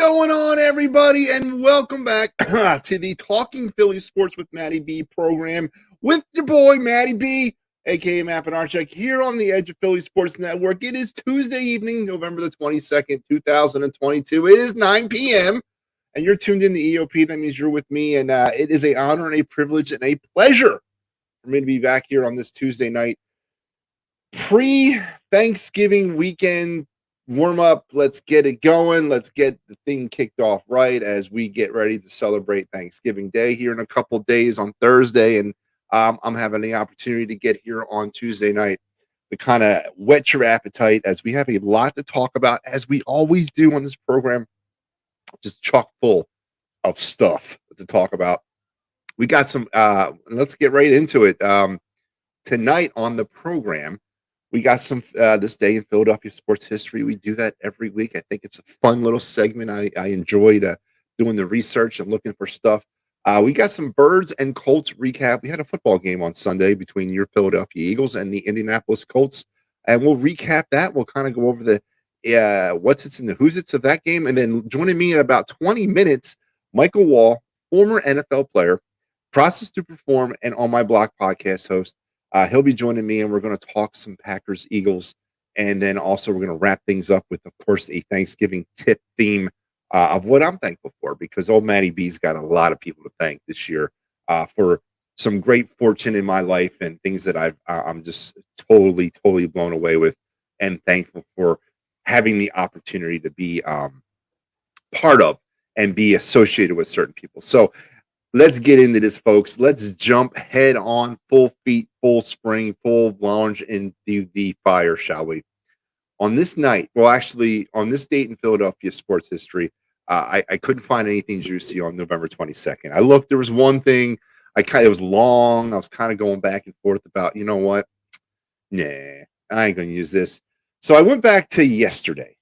going on, everybody? And welcome back to the Talking Philly Sports with Matty B program with your boy, Matty B, a.k.a. Matt Benarchek, here on the Edge of Philly Sports Network. It is Tuesday evening, November the 22nd, 2022. It is 9 p.m., and you're tuned in to EOP. That means you're with me, and it is an honor and a privilege and a pleasure for me to be back here on this Tuesday night. Pre-Thanksgiving weekend warm up. Let's get it going. Let's get the thing kicked off right as we get ready to celebrate Thanksgiving Day here in a couple days on Thursday. And I'm having the opportunity to get here on Tuesday night to kind of whet your appetite as we have a lot to talk about, as we always do on this program, just chock full of stuff to talk about. We got some, let's get right into it. Tonight on the program, we got some this day in Philadelphia sports history. We do that every week. I think it's a fun little segment. I enjoyed doing the research and looking for stuff. We got some Birds and Colts recap. We had a football game on Sunday between your Philadelphia Eagles and the Indianapolis Colts, and we'll recap that. We'll kind of go over the what's it's and the who's it's of that game, and then joining me in about 20 minutes, Michael Wahle, former NFL player, Process to Perform, and On My Block podcast host. He'll be joining me, and we're going to talk some Packers, Eagles, and then also we're going to wrap things up with, of course, a Thanksgiving tip theme of what I'm thankful for, because old Matty B's got a lot of people to thank this year for some great fortune in my life and things that I'm just totally blown away with and thankful for having the opportunity to be part of and be associated with certain people. So let's get into this, folks. Let's jump head on, full feet, full spring, full launch into the fire, shall we? On this night, well, actually, on this date in Philadelphia sports history, I couldn't find anything juicy on November 22nd. I looked, there was one thing, it was long. I was kind of going back and forth about, you know what? Nah, I ain't going to use this. So I went back to yesterday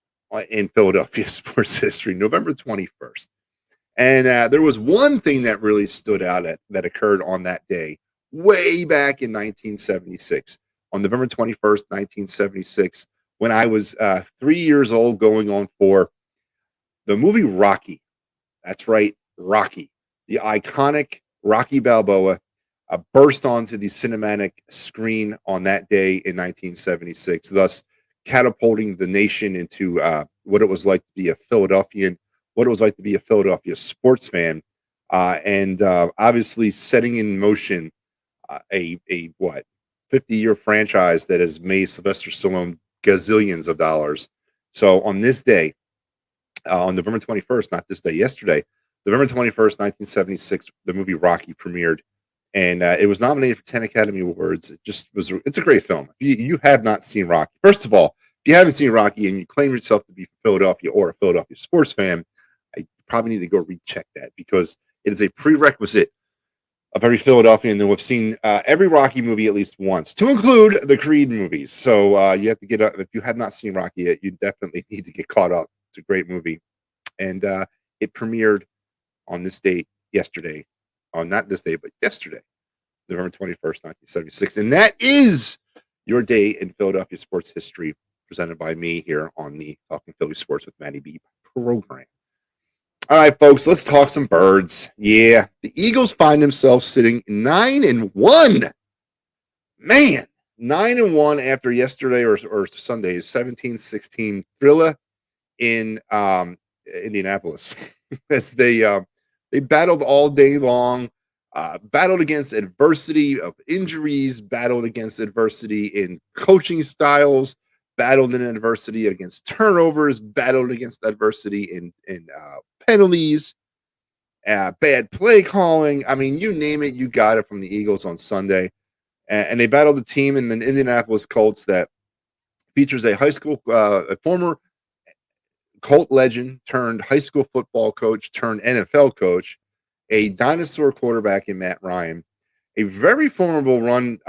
in Philadelphia sports history, November 21st. And there was one thing that really stood out that occurred on that day, way back in 1976, on November 21st, 1976, when I was 3 years old, going on 4. The movie Rocky. That's right, Rocky. The iconic Rocky Balboa burst onto the cinematic screen on that day in 1976, thus catapulting the nation into what it was like to be a Philadelphian, what it was like to be a Philadelphia sports fan, and obviously setting in motion a 50-year franchise that has made Sylvester Stallone gazillions of dollars. So on this day, on November 21st, not this day, yesterday, November 21st, 1976, the movie Rocky premiered, and it was nominated for 10 Academy Awards. It's a great film. If you have not seen Rocky, first of all, if you haven't seen Rocky and you claim yourself to be from Philadelphia or a Philadelphia sports fan, I probably need to go recheck that, because it is a prerequisite of every Philadelphian that we've seen every Rocky movie at least once, to include the Creed movies. So you have to get up. If you have not seen Rocky yet, you definitely need to get caught up. It's a great movie. And it premiered on this date yesterday. Not this day, but yesterday, November 21st, 1976. And that is your day in Philadelphia sports history, presented by me here on the Talking Philly Sports with Matty B program. All right, folks, let's talk some Birds. Yeah, the Eagles find themselves sitting 9-1. Man, 9-1 after yesterday or Sunday's 17-16 thriller in Indianapolis, as they battled all day long, battled against adversity of injuries, battled against adversity in coaching styles, battled in adversity against turnovers, battled against adversity in penalties, bad play calling. I mean, you name it, you got it from the Eagles on Sunday. And they battled a team in the Indianapolis Colts that features a a former Colt legend turned high school football coach turned NFL coach, a dinosaur quarterback in Matt Ryan, a very formidable run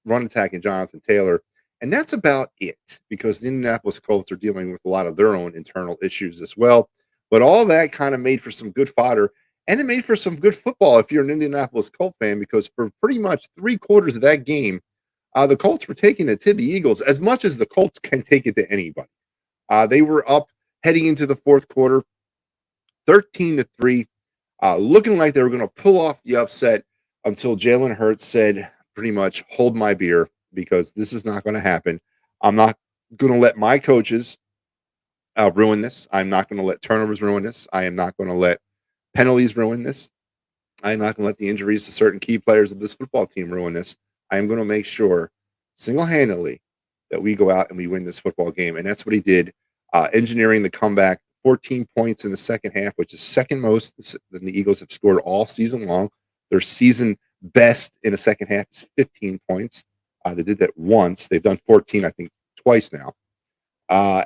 attack in Jonathan Taylor. And that's about it, because the Indianapolis Colts are dealing with a lot of their own internal issues as well. But all that kind of made for some good fodder, and it made for some good football if you're an Indianapolis Colt fan, because for pretty much 3/4 of that game, the Colts were taking it to the Eagles as much as the Colts can take it to anybody. They were up heading into the fourth quarter, 13-3, looking like they were going to pull off the upset until Jalen Hurts said pretty much, hold my beer, because this is not going to happen. I'm not going to let my coaches ruin this. I'm not going to let turnovers ruin this. I am not going to let penalties ruin this. I am not going to let the injuries to certain key players of this football team ruin this. I am going to make sure single-handedly that we go out and we win this football game. And that's what he did, engineering the comeback, 14 points in the second half, which is second most than the Eagles have scored all season long. Their season best in the second half is 15 points. They did that once. They've done 14, I think, twice now.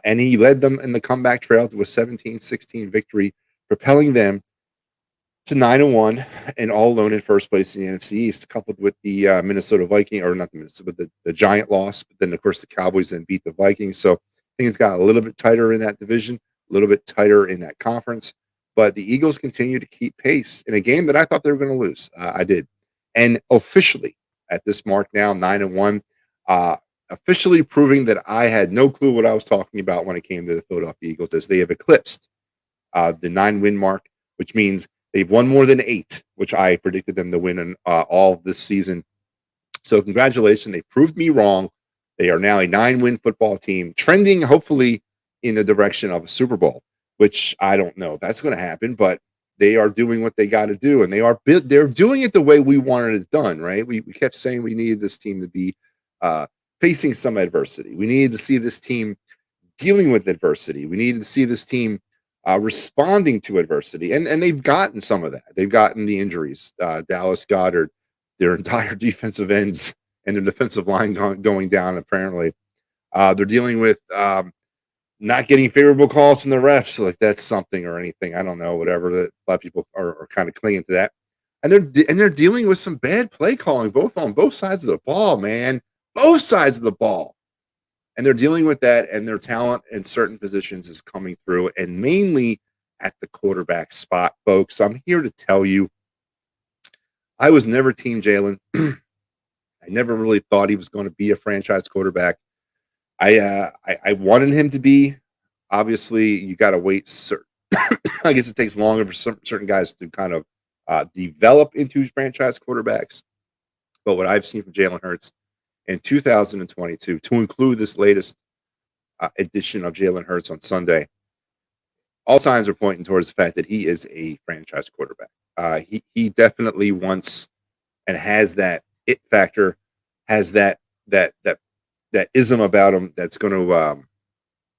And he led them in the comeback trail to a 17-16 victory, propelling them to 9-1 and all alone in first place in the NFC East, coupled with the Minnesota Viking, or not the Minnesota, but the Giant loss. But then, of course, the Cowboys then beat the Vikings. So things got a little bit tighter in that division, a little bit tighter in that conference. But the Eagles continue to keep pace in a game that I thought they were going to lose. I did. And officially, at this mark now, 9-1, officially proving that I had no clue what I was talking about when it came to the Philadelphia Eagles, as they have eclipsed the 9-win mark, which means they've won more than 8, which I predicted them to win in all of this season. So congratulations. They proved me wrong. They are now a 9-win football team, trending hopefully in the direction of a Super Bowl, which I don't know if that's going to happen, but they are doing what they got to do, and they're doing it the way we wanted it done, right? We kept saying we needed this team to be facing some adversity. We needed to see this team dealing with adversity. We needed to see this team responding to adversity, and they've gotten some of that. They've gotten the injuries. Dallas Goedert, their entire defensive ends and their defensive line going down. Apparently, they're dealing with not getting favorable calls from the refs. So like that's something or anything. I don't know. Whatever. That a lot of people are kind of clinging to that, and they're dealing with some bad play calling, on both sides of the ball, man. Both sides of the ball. And they're dealing with that, and their talent in certain positions is coming through, and mainly at the quarterback spot, folks. I'm here to tell you, I was never Team Jalen. I never really thought he was going to be a franchise quarterback. I wanted him to be. Obviously, you got to wait. I guess it takes longer for certain guys to kind of develop into franchise quarterbacks. But what I've seen from Jalen Hurts in 2022, to include this latest edition of Jalen Hurts on Sunday, all signs are pointing towards the fact that he is a franchise quarterback. He definitely wants and has that it factor, has that ism about him that's going to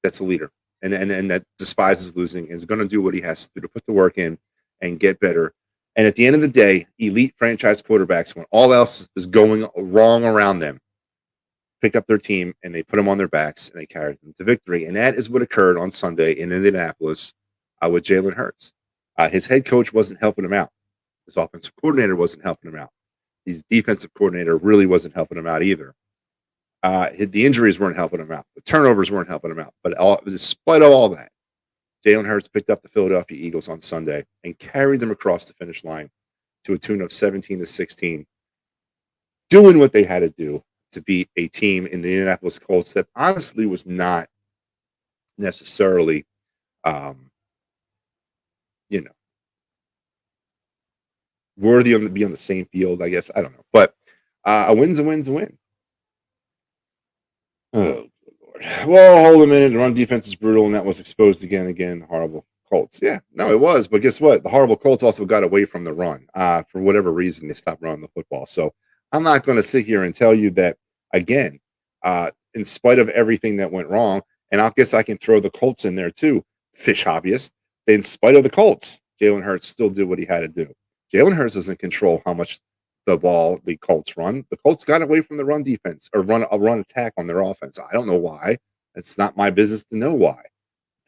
that's a leader, and that despises losing and is going to do what he has to do to put the work in and get better. And at the end of the day, elite franchise quarterbacks, when all else is going wrong around them, pick up their team and they put them on their backs and they carry them to victory. And that is what occurred on Sunday in Indianapolis with Jalen Hurts. His head coach wasn't helping him out. His offensive coordinator wasn't helping him out. His defensive coordinator really wasn't helping him out either. The injuries weren't helping him out. The turnovers weren't helping him out. But despite all that, Jalen Hurts picked up the Philadelphia Eagles on Sunday and carried them across the finish line to a tune of 17-16, doing what they had to do to beat a team in the Indianapolis Colts that honestly was not necessarily, worthy to be on the same field, I guess. I don't know. But a win's a win's a win. Oh, Lord. Well, hold a minute. The run defense is brutal, and that was exposed again. The horrible Colts. Yeah, no, it was. But guess what? The horrible Colts also got away from the run. For whatever reason, they stopped running the football. So I'm not going to sit here and tell you that, again, in spite of everything that went wrong, and I guess I can throw the Colts in there too, fish hobbyist. In spite of the Colts, Jalen Hurts still did what he had to do. Jalen Hurts doesn't control how much the ball the Colts run. The Colts got away from the run defense or run attack on their offense. I don't know why. It's not my business to know why.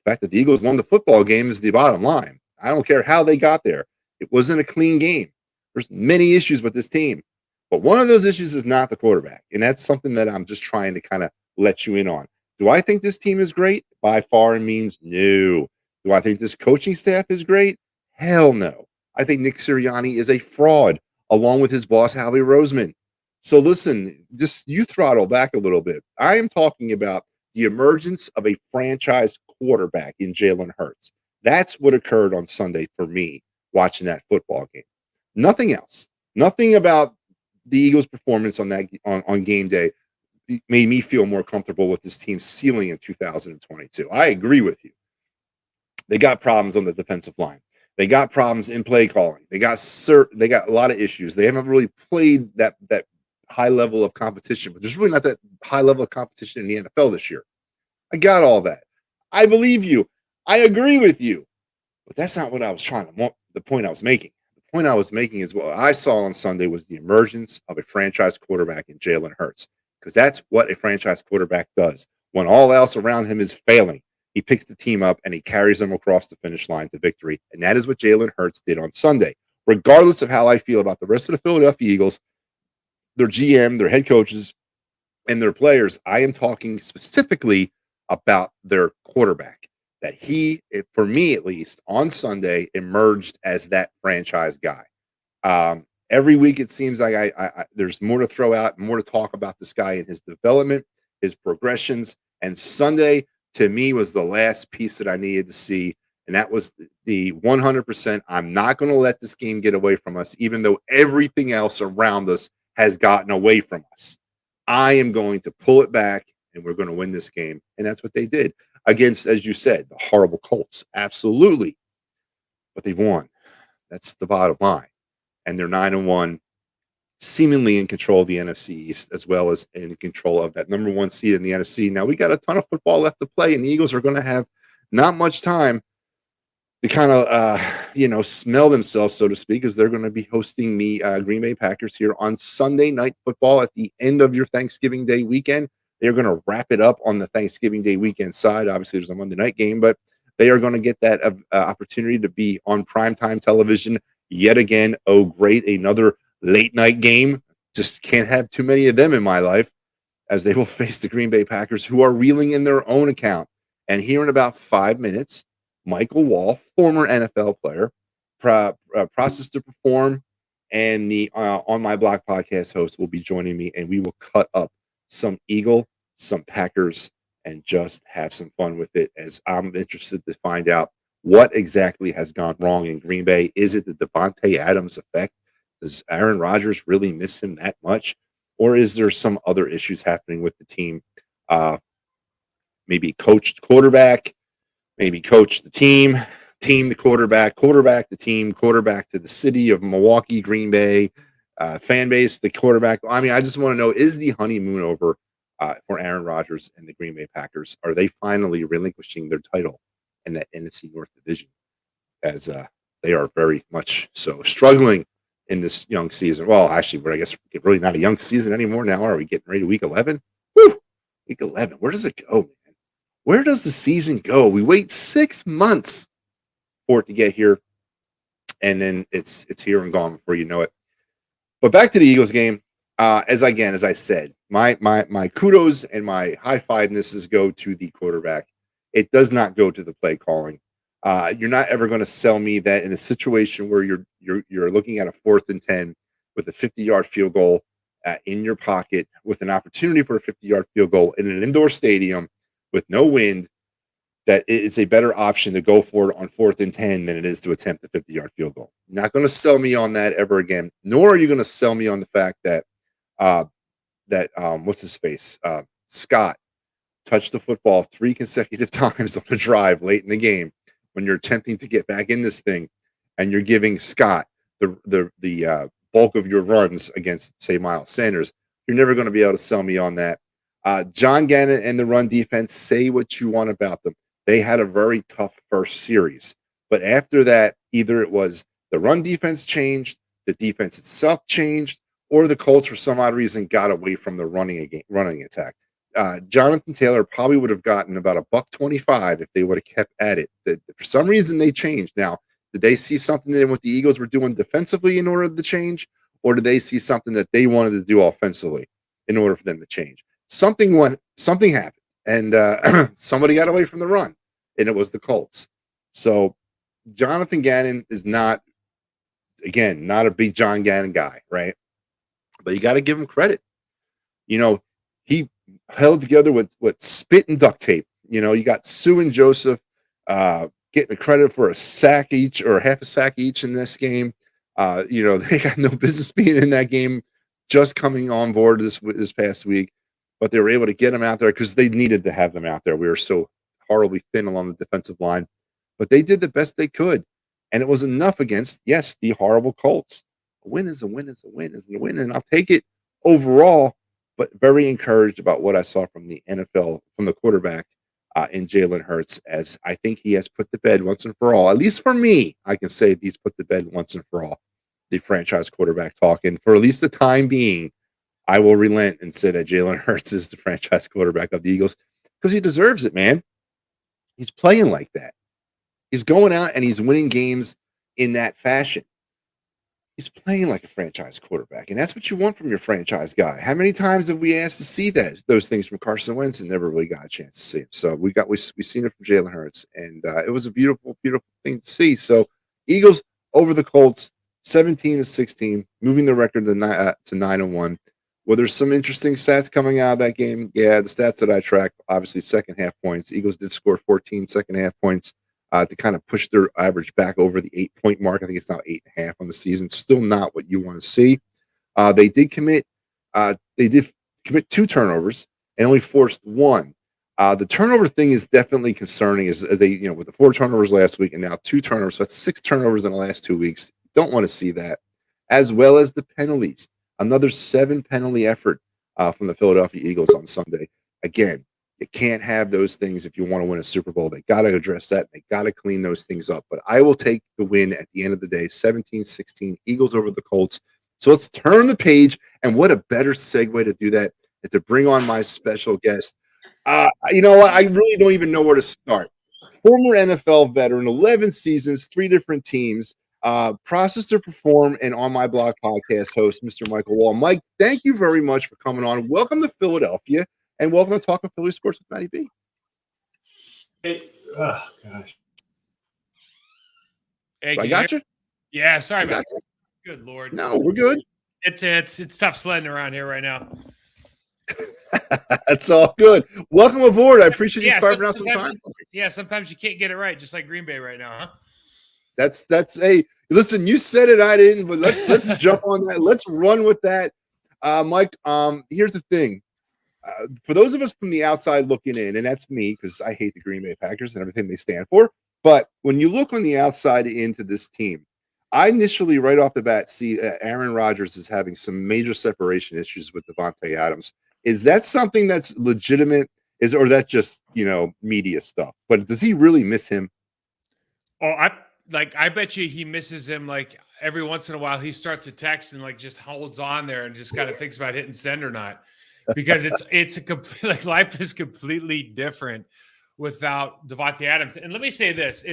The fact that the Eagles won the football game is the bottom line. I don't care how they got there. It wasn't a clean game. There's many issues with this team. But one of those issues is not the quarterback. And that's something that I'm just trying to kind of let you in on. Do I think this team is great? By far and means, no. Do I think this coaching staff is great? Hell no. I think Nick Sirianni is a fraud, along with his boss, Howie Roseman. So listen, just you throttle back a little bit. I am talking about the emergence of a franchise quarterback in Jalen Hurts. That's what occurred on Sunday for me watching that football game. Nothing else. Nothing about the Eagles' performance on that on game day made me feel more comfortable with this team's ceiling in 2022. I agree with you. They got problems on the defensive line. They got problems in play calling. They got a lot of issues. They haven't really played that high level of competition, but there's really not that high level of competition in the NFL this year. I got all that. I believe you. I agree with you. But that's not what I was trying to the point I was making. The point I was making is what I saw on Sunday was the emergence of a franchise quarterback in Jalen Hurts, because that's what a franchise quarterback does. When all else around him is failing, he picks the team up and he carries them across the finish line to victory. And that is what Jalen Hurts did on Sunday. Regardless of how I feel about the rest of the Philadelphia Eagles, their GM, their head coaches, and their players, I am talking specifically about their quarterback. That he, for me at least, on Sunday emerged as that franchise guy. Every week it seems like there's more to throw out, more to talk about this guy and his development, his progressions. And Sunday, to me, was the last piece that I needed to see. And that was the 100%. I'm not going to let this game get away from us, even though everything else around us has gotten away from us. I am going to pull it back, and we're going to win this game. And that's what they did against, as you said, the horrible Colts. Absolutely. But they won. That's the bottom line. And they're 9-1, seemingly in control of the NFC East, as well as in control of that number one seed in the NFC. Now, we got a ton of football left to play, and the Eagles are going to have not much time to kind of, smell themselves, so to speak, as they're going to be hosting the Green Bay Packers here on Sunday Night Football at the end of your Thanksgiving Day weekend. They're going to wrap it up on the Thanksgiving Day weekend side. Obviously, there's a Monday night game, but they are going to get that opportunity to be on primetime television yet again. Oh, great. Another late night game. Just can't have too many of them in my life, as they will face the Green Bay Packers, who are reeling in their own account. And here in about 5 minutes, Michael Wahle, former NFL player, Process to Perform, and the On My Block podcast host will be joining me, and we will cut up some Eagle, some Packers, and just have some fun with it, as I'm interested to find out what exactly has gone wrong in Green Bay. Is it the Devontae Adams effect? Does Aaron Rodgers really miss him that much? Or is there some other issues happening with the team? Maybe coached quarterback, maybe coach the team the quarterback the team, quarterback to the city of Milwaukee, Green Bay, fan base, the quarterback. I mean, I just want to know, is the honeymoon over for Aaron Rodgers and the Green Bay Packers? Are they finally relinquishing their title in that NFC North division, as they are very much so struggling in this young season? Well, actually, we're, I guess, really not a young season anymore now. Are we getting ready to week 11? Woo! Week 11. Where does it go, man? Where does the season go? We wait 6 months for it to get here, and then it's here and gone before you know it. But back to the Eagles game. As I said, my kudos and my high fivenesses go to the quarterback. It does not go to the play calling. You're not ever going to sell me that in a situation where you're looking at a 4th and 10 with a 50-yard field goal in your pocket, with an opportunity for a 50-yard field goal in an indoor stadium with no wind, that it's a better option to go for it on 4th and 10 than it is to attempt a 50-yard field goal. You're not going to sell me on that ever again, nor are you going to sell me on the fact that what's his face, Scott, touched the football 3 consecutive times on the drive late in the game when you're attempting to get back in this thing, and you're giving Scott the bulk of your runs against, say, Miles Sanders. You're never going to be able to sell me on that. John Gannon and the run defense, say what you want about them. They had a very tough first series. But after that, either it was the run defense changed, the defense itself changed, or the Colts, for some odd reason, got away from the running attack. Jonathan Taylor probably would have gotten about $125 if they would have kept at it. For some reason, they changed. Now, did they see something in what the Eagles were doing defensively in order to change, or did they see something that they wanted to do offensively in order for them to change? Something happened, and somebody got away from the run, and it was the Colts. So Jonathan Gannon is not a big John Gannon guy, right? But you got to give him credit. He held together with spit and duct tape. You got Sue and Joseph getting a credit for a sack each or half a sack each in this game. They got no business being in that game, just coming on board this past week, but they were able to get them out there because they needed to have them out there. We were so horribly thin along the defensive line, but they did the best they could, and it was enough against, yes, the horrible Colts. A win is a win is a win is a win, and I'll take it overall, but very encouraged about what I saw from the NFL, from the quarterback in Jalen Hurts, as I think he has put to bed once and for all. At least for me, I can say he's put to bed once and for all the franchise quarterback talk. And for at least the time being, I will relent and say that Jalen Hurts is the franchise quarterback of the Eagles because he deserves it, man. He's playing like that. He's going out and he's winning games in that fashion. He's playing like a franchise quarterback, and that's what you want from your franchise guy. How many times have we asked to see those things from Carson Wentz and never really got a chance to see him? So we seen it from Jalen Hurts, and it was a beautiful, beautiful thing to see. So Eagles over the Colts, 17-16, moving the record to 9-1. Well, there's some interesting stats coming out of that game. Yeah, the stats that I track, obviously second half points. Eagles did score 14 second half points. To kind of push their average back over the 8-point mark. I think it's now 8.5 on the season. Still not what you want to see. They did commit 2 turnovers and only forced 1. The turnover thing is definitely concerning as they, with the 4 turnovers last week and now 2 turnovers. So that's 6 turnovers in the last 2 weeks. Don't want to see that. As well as the penalties. Another 7 penalty effort from the Philadelphia Eagles on Sunday. Again, you can't have those things if you want to win a Super Bowl. They got to address that. They got to clean those things up. But I will take the win at the end of the day, 17-16, Eagles over the Colts. So let's turn the page, and what a better segue to do that than to bring on my special guest. You know what? I really don't even know where to start. Former NFL veteran, 11 seasons, 3 different teams, Process to Perform, and On My Block podcast host, Mr. Michael Wahle. Mike, thank you very much for coming on. Welcome to Philadelphia. And welcome to Talking Philly Sports with Matty B. Hey, oh gosh. Hey, I got you? Yeah, sorry about that. Good Lord. No, we're good. It's tough sledding around here right now. That's all good. Welcome aboard. I appreciate you carving out some time. Yeah, sometimes you can't get it right, just like Green Bay right now, huh? That's hey, listen, you said it, I didn't, but let's jump on that. Let's run with that. Mike, here's the thing. For those of us from the outside looking in, and that's me because I hate the Green Bay Packers and everything they stand for, but when you look on the outside into this team, I initially, right off the bat, see Aaron Rodgers is having some major separation issues with Davante Adams. Is that something that's legitimate? Or that's just media stuff? But does he really miss him? Oh, I bet you he misses him. Like every once in a while, he starts a text and just holds on there and just kind of thinks about hitting send or not. Because it's a complete life is completely different without Davante Adams. And let me say this: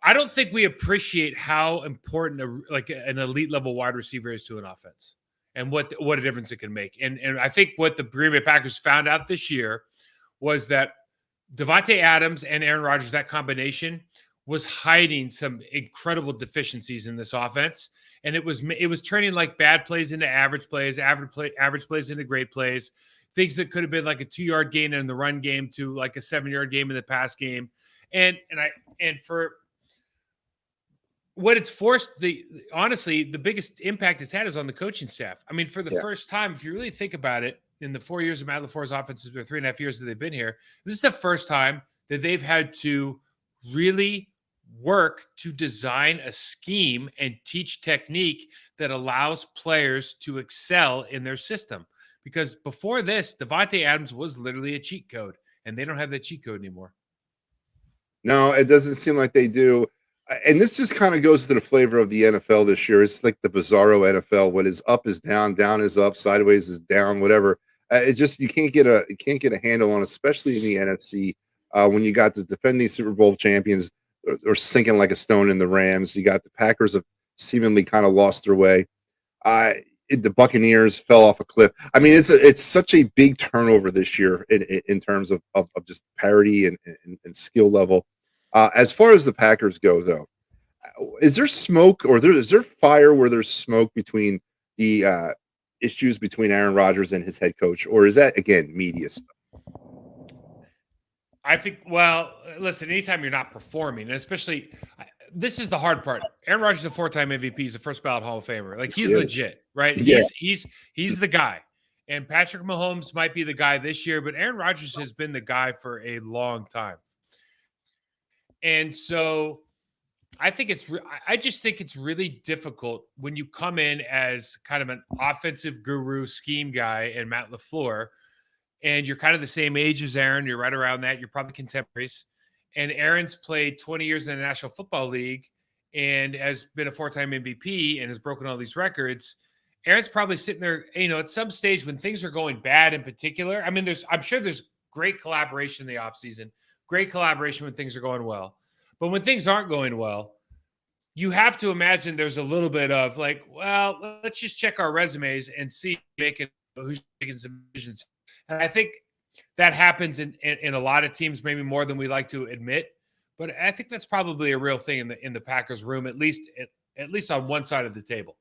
I don't think we appreciate how important an elite level wide receiver is to an offense, and what a difference it can make. And I think what the Green Bay Packers found out this year was that Davante Adams and Aaron Rodgers, that combination, was hiding some incredible deficiencies in this offense. And it was turning bad plays into average plays plays into great plays, things that could have been like a 2-yard gain in the run game to like a 7-yard game in the pass game. And for what it's forced, honestly, the biggest impact it's had is on the coaching staff. I mean, for the first time, if you really think about it, in the 4 years of Matt LaFleur's offenses, or 3.5 years that they've been here, this is the first time that they've had to really work to design a scheme and teach technique that allows players to excel in their system. Because before this, Davante Adams was literally a cheat code, and they don't have that cheat code anymore. No, it doesn't seem like they do. And this just kind of goes to the flavor of the NFL this year. It's like the bizarro NFL. What is up is down, down is up, sideways is down, whatever. It just you can't get a handle on, especially in the NFC when you got the defending Super Bowl champions or sinking like a stone in the Rams. You got the Packers have seemingly kind of lost their way. The Buccaneers fell off a cliff. I mean, it's such a big turnover this year in terms of just parity and skill level. As far as the Packers go, though, is there smoke or is there fire where there's smoke between the issues between Aaron Rodgers and his head coach, or is that again media stuff? I think, well, listen, anytime you're not performing, and especially this is the hard part. Aaron Rodgers is a 4-time MVP. He's a first ballot Hall of Famer. Like, Yes, he's he is. legit, right? Yeah. He's the guy. And Patrick Mahomes might be the guy this year, but Aaron Rodgers has been the guy for a long time. And so I think I just think it's really difficult when you come in as kind of an offensive guru scheme guy and Matt LaFleur, and you're kind of the same age as Aaron. You're right around that. You're probably contemporaries. And Aaron's played 20 years in the National Football League and has been a 4-time MVP and has broken all these records. Aaron's probably sitting there, at some stage when things are going bad in particular. I mean, I'm sure there's great collaboration in the offseason, great collaboration when things are going well. But when things aren't going well, you have to imagine there's a little bit of like, well, let's just check our resumes and see who's making some decisions. And I think that happens in a lot of teams, maybe more than we like to admit. But I think that's probably a real thing in the Packers room, at least on one side of the table.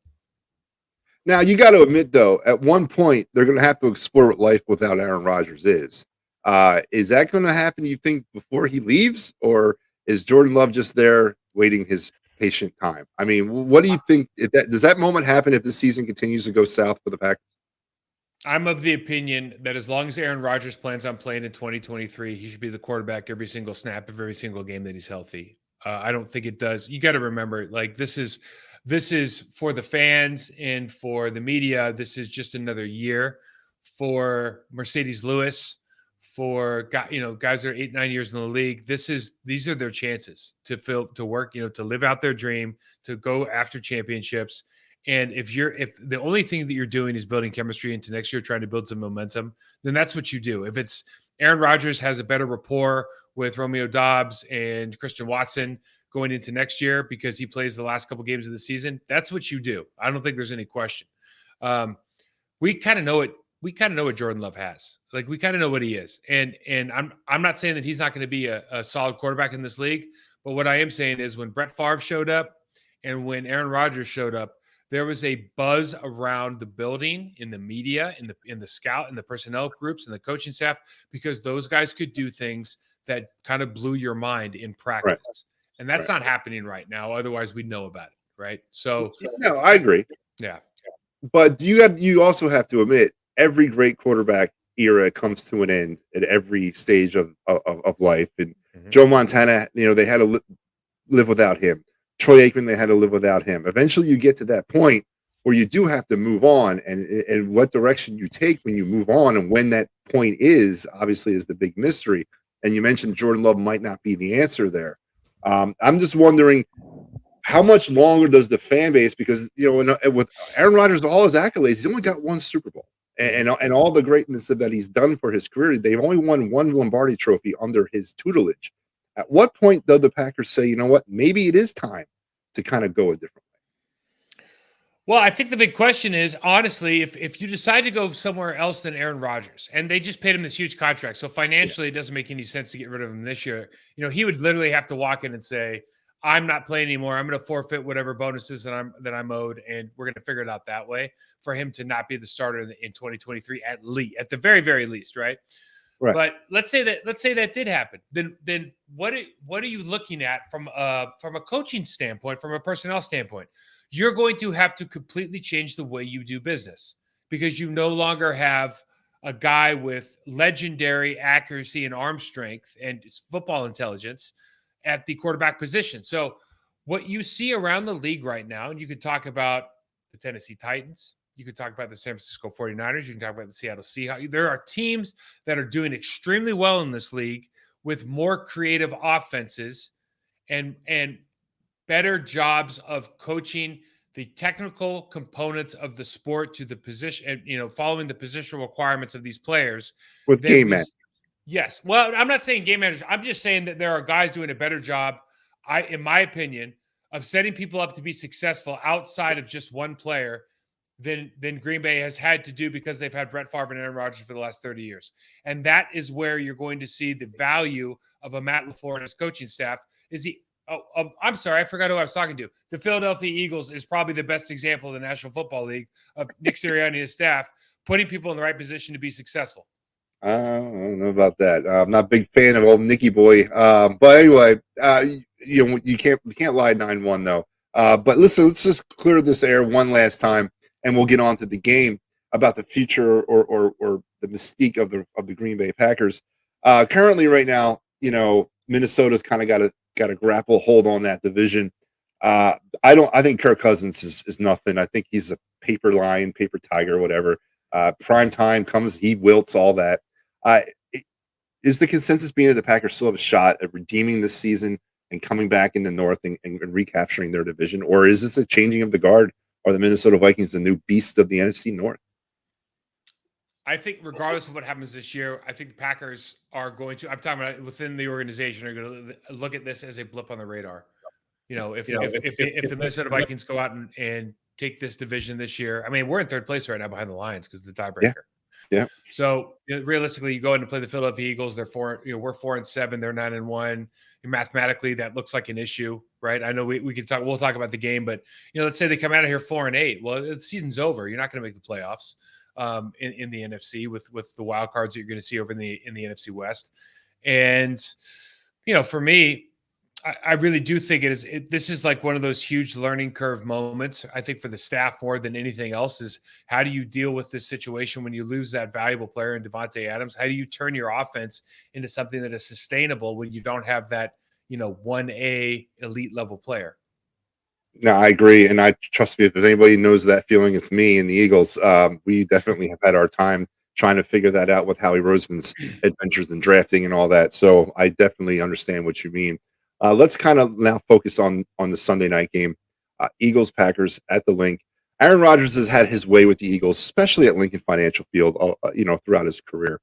Now, you got to admit, though, at one point, they're going to have to explore what life without Aaron Rodgers is. Is that going to happen, you think, before he leaves? Or is Jordan Love just there waiting his patient time? I mean, what do you think? Does that moment happen if the season continues to go south for the Packers? I'm of the opinion that as long as Aaron Rodgers plans on playing in 2023, he should be the quarterback every single snap of every single game that he's healthy. I don't think it does. You got to remember, like, this is for the fans and for the media. This is just another year for Mercedes Lewis, for guys that are 8-9 years in the league. These are their chances to work, to live out their dream, to go after championships. And if the only thing that you're doing is building chemistry into next year, trying to build some momentum, then that's what you do. If it's Aaron Rodgers has a better rapport with Romeo Doubs and Christian Watson going into next year because he plays the last couple games of the season, that's what you do. I don't think there's any question. We kind of know it. We kind of know what Jordan Love has. Like, we kind of know what he is. And I'm not saying that he's not going to be a solid quarterback in this league, but what I am saying is when Brett Favre showed up and when Aaron Rodgers showed up, there was a buzz around the building, in the media, in the scout, in the personnel groups, and the coaching staff, because those guys could do things that kind of blew your mind in practice. Right. And that's not happening right now. Otherwise, we'd know about it, right? So, no, I agree. Yeah. But you also have to admit, every great quarterback era comes to an end at every stage of life. And Joe Montana, they had to live without him. Troy Aikman, they had to live without him. Eventually, you get to that point where you do have to move on, and what direction you take when you move on, and when that point is, obviously, is the big mystery. And you mentioned Jordan Love might not be the answer there. I'm just wondering, how much longer does the fan base? Because with Aaron Rodgers, all his accolades, he's only got one Super Bowl, and all the greatness that he's done for his career, they've only won one Lombardi Trophy under his tutelage. At what point do the Packers say, you know what, maybe it is time to kind of go a different way? Well, I think the big question is, honestly, if you decide to go somewhere else than Aaron Rodgers, and they just paid him this huge contract, so financially it doesn't make any sense to get rid of him this year. He would literally have to walk in and say, I'm not playing anymore. I'm going to forfeit whatever bonuses that I'm owed, and we're going to figure it out that way for him to not be the starter in 2023 at the very, very least, right? Right. But let's say that did happen. Then what are you looking at from a coaching standpoint, from a personnel standpoint? You're going to have to completely change the way you do business, because you no longer have a guy with legendary accuracy and arm strength and football intelligence at the quarterback position. So what you see around the league right now, and you could talk about the Tennessee Titans, you could talk about the San Francisco 49ers. You can talk about the Seattle Seahawks. There are teams that are doing extremely well in this league with more creative offenses and better jobs of coaching the technical components of the sport to the position, and following the positional requirements of these players with game managers. Yes. Well, I'm not saying game managers. I'm just saying that there are guys doing a better job, in my opinion, of setting people up to be successful outside of just one player than Green Bay has had to do, because they've had Brett Favre and Aaron Rodgers for the last 30 years. And that is where you're going to see the value of a Matt LaFleur and his coaching staff. I'm sorry, I forgot who I was talking to. The Philadelphia Eagles is probably the best example of the National Football League of Nick Sirianni and his staff putting people in the right position to be successful. I don't know about that. I'm not a big fan of old Nicky Boy. But anyway, you can't lie 9-1 though. But listen, let's just clear this air one last time, and we'll get on to the game about the future or the mystique of the Green Bay Packers. Currently, right now, Minnesota's kind of got a grapple hold on that division. I think Kirk Cousins is nothing. I think he's a paper lion, paper tiger, whatever. Prime time comes, he wilts all that. Uh, is the consensus being that the Packers still have a shot at redeeming this season and coming back in the North and recapturing their division? Or is this a changing of the guard? Are the Minnesota Vikings the new beast of the NFC North? I think regardless of what happens this year, I think the Packers are going to, I'm talking about within the organization, are going to look at this as a blip on the radar. If the Minnesota Vikings go out and take this division this year, I mean, we're in third place right now behind the Lions because of the tiebreaker. Yeah. So realistically, you go in and play the Philadelphia Eagles. They're we're 4-7. They're 9-1. Mathematically, that looks like an issue, right? I know we can talk. We'll talk about the game, but let's say they come out of here 4-8. Well, the season's over. You're not going to make the playoffs in the NFC with the wild cards that you're going to see over in the NFC West. And for me, I really do think this is like one of those huge learning curve moments. I think for the staff more than anything else is how do you deal with this situation when you lose that valuable player in Devontae Adams? How do you turn your offense into something that is sustainable when you don't have that, 1A elite level player? No, I agree. And trust me, if there's anybody who knows that feeling, it's me and the Eagles. We definitely have had our time trying to figure that out with Howie Roseman's adventures in drafting and all that. So I definitely understand what you mean. Let's kind of now focus on the Sunday night game. Eagles Packers at the Link. Aaron Rodgers has had his way with the Eagles, especially at Lincoln Financial Field, throughout his career.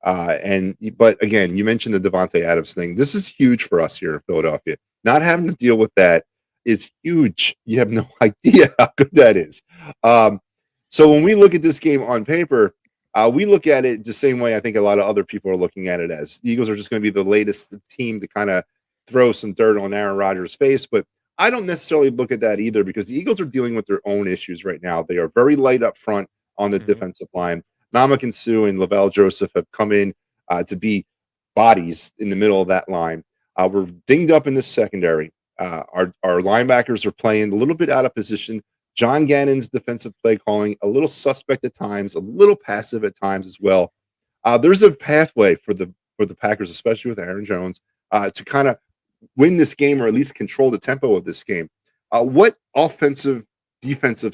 But again, you mentioned the Devontae Adams thing. This is huge for us here in Philadelphia. Not having to deal with that is huge. You have no idea how good that is. So when we look at this game on paper, we look at it the same way I think a lot of other people are looking at it as. The Eagles are just going to be the latest team to kind of throw some dirt on Aaron Rodgers' face. But I don't necessarily look at that either because the Eagles are dealing with their own issues right now. They are very light up front on the defensive line. Ndamukong Suh and Lavelle Joseph have come in to be bodies in the middle of that line. We're dinged up in the secondary. Our linebackers are playing a little bit out of position. John Gannon's defensive play calling, a little suspect at times, a little passive at times as well. There's a pathway for the Packers, especially with Aaron Jones, to kind of win this game or at least control the tempo of this game. What offensive, defensive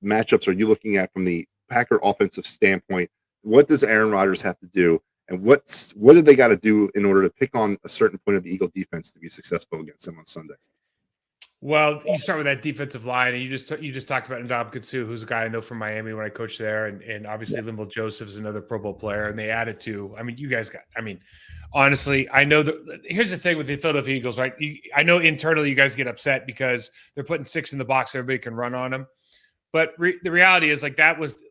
matchups are you looking at from the Packer offensive standpoint? What does Aaron Rodgers have to do? And what do they got to do in order to pick on a certain point of the Eagle defense to be successful against them on Sunday? Well, you start with that defensive line, and you just talked about Ndamukong Suh, who's a guy I know from Miami when I coached there, and obviously Limbo Joseph is another Pro Bowl player, and they added to. I mean, you guys got. I mean, honestly, I know here's the thing with the Philadelphia Eagles, right? I know internally you guys get upset because they're putting 6 in the box, everybody can run on them. But the reality is, like that was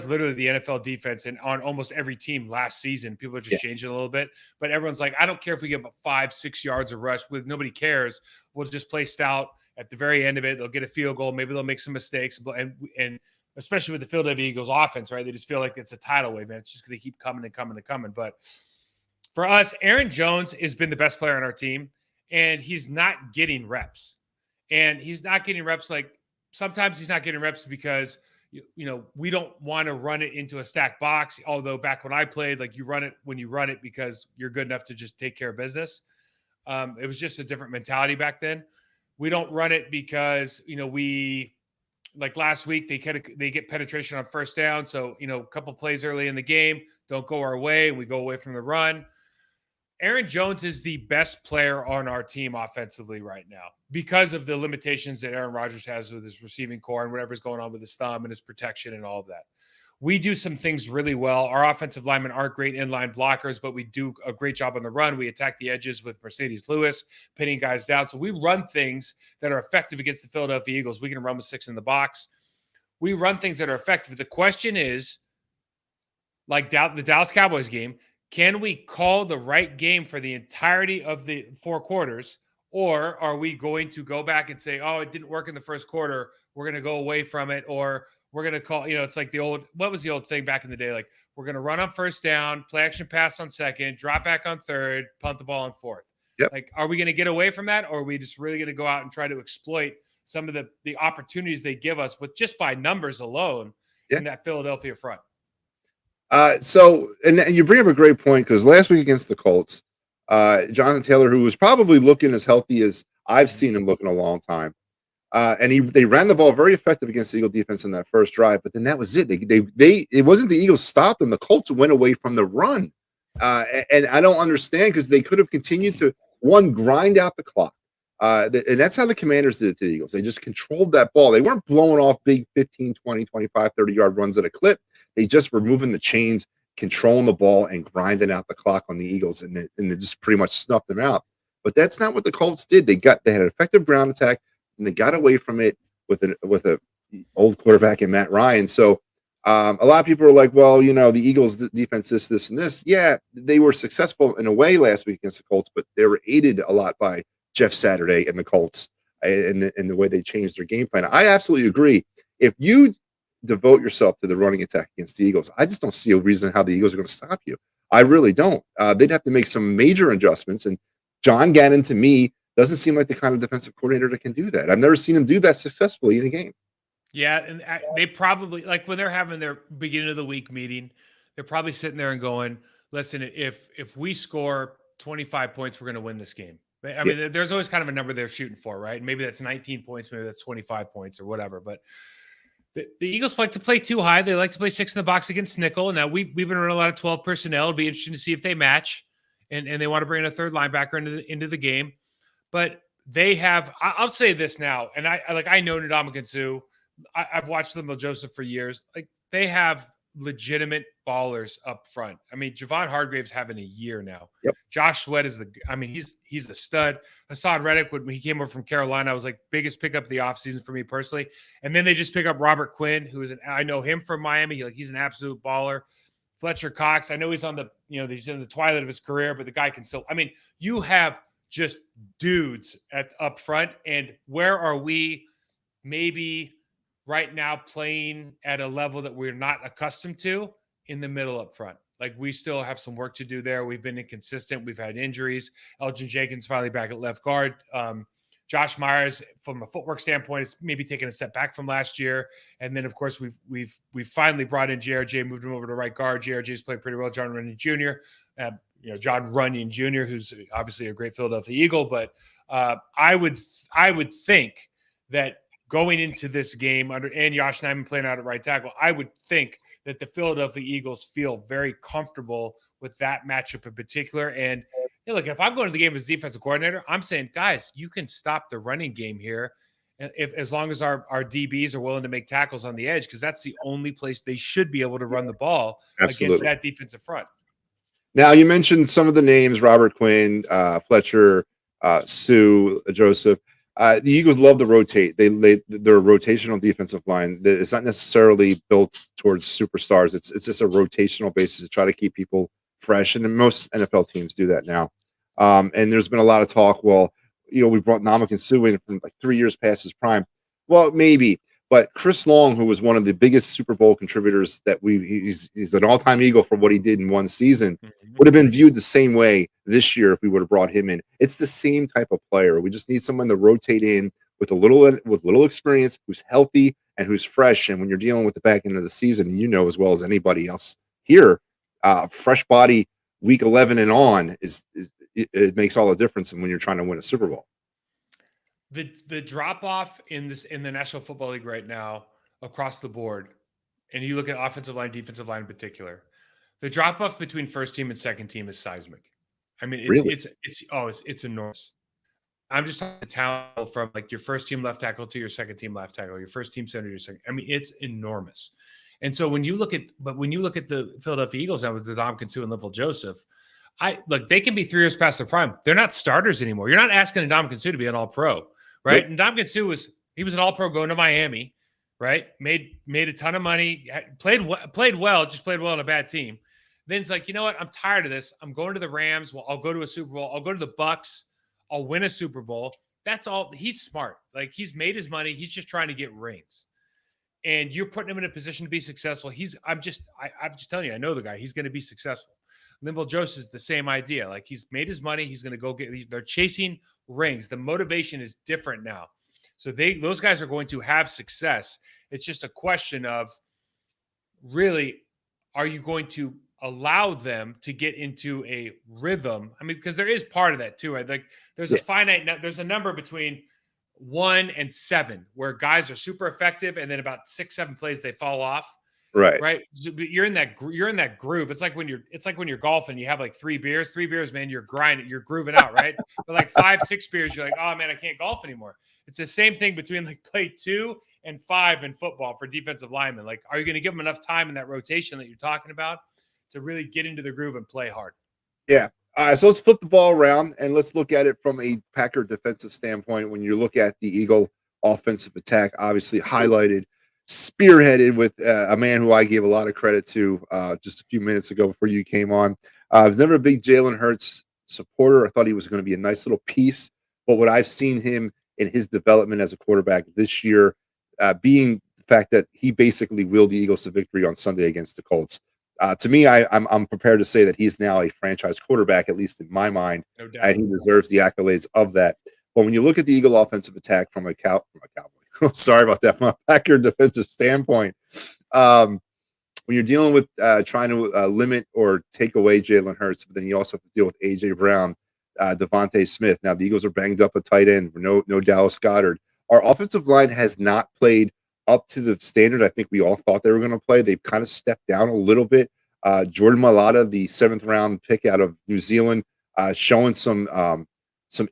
literally the NFL defense, and on almost every team last season, people are just changing a little bit. But everyone's like, I don't care if we get about 5-6 yards of rush. With nobody cares. We'll just play stout at the very end of it. They'll get a field goal. Maybe they'll make some mistakes, and especially with the Philadelphia Eagles offense, right? They just feel like it's a tidal wave, man. It's just going to keep coming and coming and coming. But for us, Aaron Jones has been the best player on our team, and he's not getting reps. And he's not getting reps like. Sometimes he's not getting reps because, we don't want to run it into a stacked box. Although back when I played, like you run it when you run it because you're good enough to just take care of business. It was just a different mentality back then. We don't run it because, we like last week, they get penetration on first down. So, a couple plays early in the game don't go our way. We go away from the run. Aaron Jones is the best player on our team offensively right now because of the limitations that Aaron Rodgers has with his receiving core and whatever's going on with his thumb and his protection and all of that. We do some things really well. Our offensive linemen aren't great inline blockers, but we do a great job on the run. We attack the edges with Mercedes Lewis, pinning guys down. So we run things that are effective against the Philadelphia Eagles. We can run with 6 in the box. We run things that are effective. The question is, like the Dallas Cowboys game, can we call the right game for the entirety of the 4 quarters? Or are we going to go back and say, oh, it didn't work in the first quarter, we're going to go away from it, or we're going to call, it's like what was the old thing back in the day? Like, we're going to run on first down, play action pass on second, drop back on third, punt the ball on fourth. Yep. Like, are we going to get away from that? Or are we just really going to go out and try to exploit some of the opportunities they give us with just by numbers alone in that Philadelphia front? So you bring up a great point, because last week against the Colts, Jonathan Taylor, who was probably looking as healthy as I've seen him look in a long time, and they ran the ball very effective against the Eagle defense in that first drive, but then that was it. It wasn't the Eagles stopped them; the Colts went away from the run, and I don't understand, because they could have continued to grind out the clock. And that's how the Commanders did it to the Eagles. They just controlled that ball. They weren't blowing off big 15, 20, 25, 30-yard runs at a clip. They just were moving the chains, controlling the ball, and grinding out the clock on the Eagles, and they just pretty much snuffed them out. But that's not what the Colts did. They had an effective ground attack, and they got away from it with a old quarterback in Matt Ryan. So a lot of people are like, well, the Eagles defense, this, and this. Yeah, they were successful in a way last week against the Colts, but they were aided a lot by Jeff Saturday and the Colts and the way they changed their game plan. I absolutely agree. If you devote yourself to the running attack against the Eagles, I just don't see a reason how the Eagles are going to stop you. I really don't. They'd have to make some major adjustments, and John Gannon, to me, doesn't seem like the kind of defensive coordinator that can do that. I've never seen him do that successfully in a game. Yeah, and they probably, like, when they're having their beginning of the week meeting, they're probably sitting there and going, listen, if we score 25 points, we're going to win this game. I mean, there's always kind of a number they're shooting for, right? Maybe that's 19 points, maybe that's 25 points or whatever. But the Eagles like to play too high. They like to play 6 in the box against nickel. Now, we've been running a lot of 12 personnel. It'll be interesting to see if they match. And they want to bring in a third linebacker into the game. But they have, I'll say this now, and I know Ndamukong. I've watched them with Joseph for years. Like, they have legitimate ballers up front. I mean, Javon Hargrave's having a year now. Yep. Josh Sweat he's a stud. Hassan Reddick, when he came over from Carolina, was like biggest pickup of the offseason for me personally. And then they just pick up Robert Quinn, I know him from Miami. He's an absolute baller. Fletcher Cox, I know he's he's in the twilight of his career, but the guy can still, you have just dudes up front. And where are we maybe right now playing at a level that we're not accustomed to? In the middle up front. Like, we still have some work to do there. We've been inconsistent. We've had injuries. Elgin Jenkins finally back at left guard. Josh Myers, from a footwork standpoint, is maybe taking a step back from last year. And then, of course, we've finally brought in JRJ, moved him over to right guard. JRJ's played pretty well. John Runyon Jr., John Runyon Jr., who's obviously a great Philadelphia Eagle. But I would think that going into this game and Josh Nyman playing out at right tackle, I would think that the Philadelphia Eagles feel very comfortable with that matchup in particular. And look, if I'm going to the game as defensive coordinator, I'm saying, guys, you can stop the running game here as long as our DBs are willing to make tackles on the edge, because that's the only place they should be able to run the ball against that defensive front. Now, you mentioned some of the names: Robert Quinn, Fletcher, Sue, Joseph. The Eagles love to rotate. They're a rotational defensive line. It's not necessarily built towards superstars. It's just a rotational basis to try to keep people fresh. And most NFL teams do that now. And there's been a lot of talk. Well, we brought Ndamukong in from like 3 years past his prime. Well, maybe. But Chris Long, who was one of the biggest Super Bowl contributors he's an all-time Eagle for what he did in one season, would have been viewed the same way this year if we would have brought him in. It's the same type of player. We just need someone to rotate in with little experience, who's healthy and who's fresh. And when you're dealing with the back end of the season, as well as anybody else here, fresh body week 11 and on it makes all the difference when you're trying to win a Super Bowl. The drop off in the National Football League right now across the board, and you look at offensive line, defensive line in particular, the drop off between first team and second team is seismic. I mean, it's enormous. I'm just talking the talent from like your first team left tackle to your second team left tackle, your first team center to your second. I mean, it's enormous. And so when you look at the Philadelphia Eagles now with Ndamukong and Linval Joseph, they can be 3 years past their prime. They're not starters anymore. You're not asking Ndamukong to be an all-pro, right? Yep. Ndamukong was an all-pro going to Miami, right? Made a ton of money, played well, just played well on a bad team. Then it's like, you know what? I'm tired of this. I'm going to the Rams. Well, I'll go to a Super Bowl. I'll go to the Bucks. I'll win a Super Bowl. That's all. He's smart. Like, he's made his money. He's just trying to get rings. and you're putting him in a position to be successful. I'm just telling you, I know the guy. He's going to be successful. Linval Joseph is the same idea. Like, he's made his money. He's going to go get. They're chasing rings. The motivation is different now. So those guys are going to have success. It's just a question of, really, are you going to allow them to get into a rhythm? I mean, because there is part of that too, right? Like, there's a finite, there's a number between 1 and 7 where guys are super effective, and then about 6, 7 plays they fall off. Right. Right. You're in that groove. It's like when you're golfing, you have like 3 beers, man, you're grinding, you're grooving out, right? But like 5, 6 beers, you're like, oh man, I can't golf anymore. It's the same thing between like play 2 and 5 in football for defensive linemen. Like, are you going to give them enough time in that rotation that you're talking about to really get into the groove and play hard? Yeah. All right, so let's flip the ball around and let's look at it from a Packer defensive standpoint. When you look at the Eagle offensive attack, obviously highlighted, spearheaded with a man who I gave a lot of credit to just a few minutes ago before you came on. I was never a big Jalen Hurts supporter. I thought he was going to be a nice little piece, but what I've seen him in his development as a quarterback this year, being the fact that he basically willed the Eagles to victory on Sunday against the Colts. To me, I'm prepared to say that he's now a franchise quarterback, at least in my mind, No doubt. and he deserves the accolades of that. But when you look at the Eagle offensive attack from a Cowboy, sorry about that, from a Packer defensive standpoint, when you're dealing with trying to limit or take away Jalen Hurts, but then you also have to deal with A.J. Brown, Devontae Smith. Now, the Eagles are banged up at tight end. No Dallas Goedert. Our offensive line has not played up to the standard I think we all thought they were going to play. They've kind of stepped down a little bit. Jordan Mailata, the 7th round pick out of New Zealand, showing some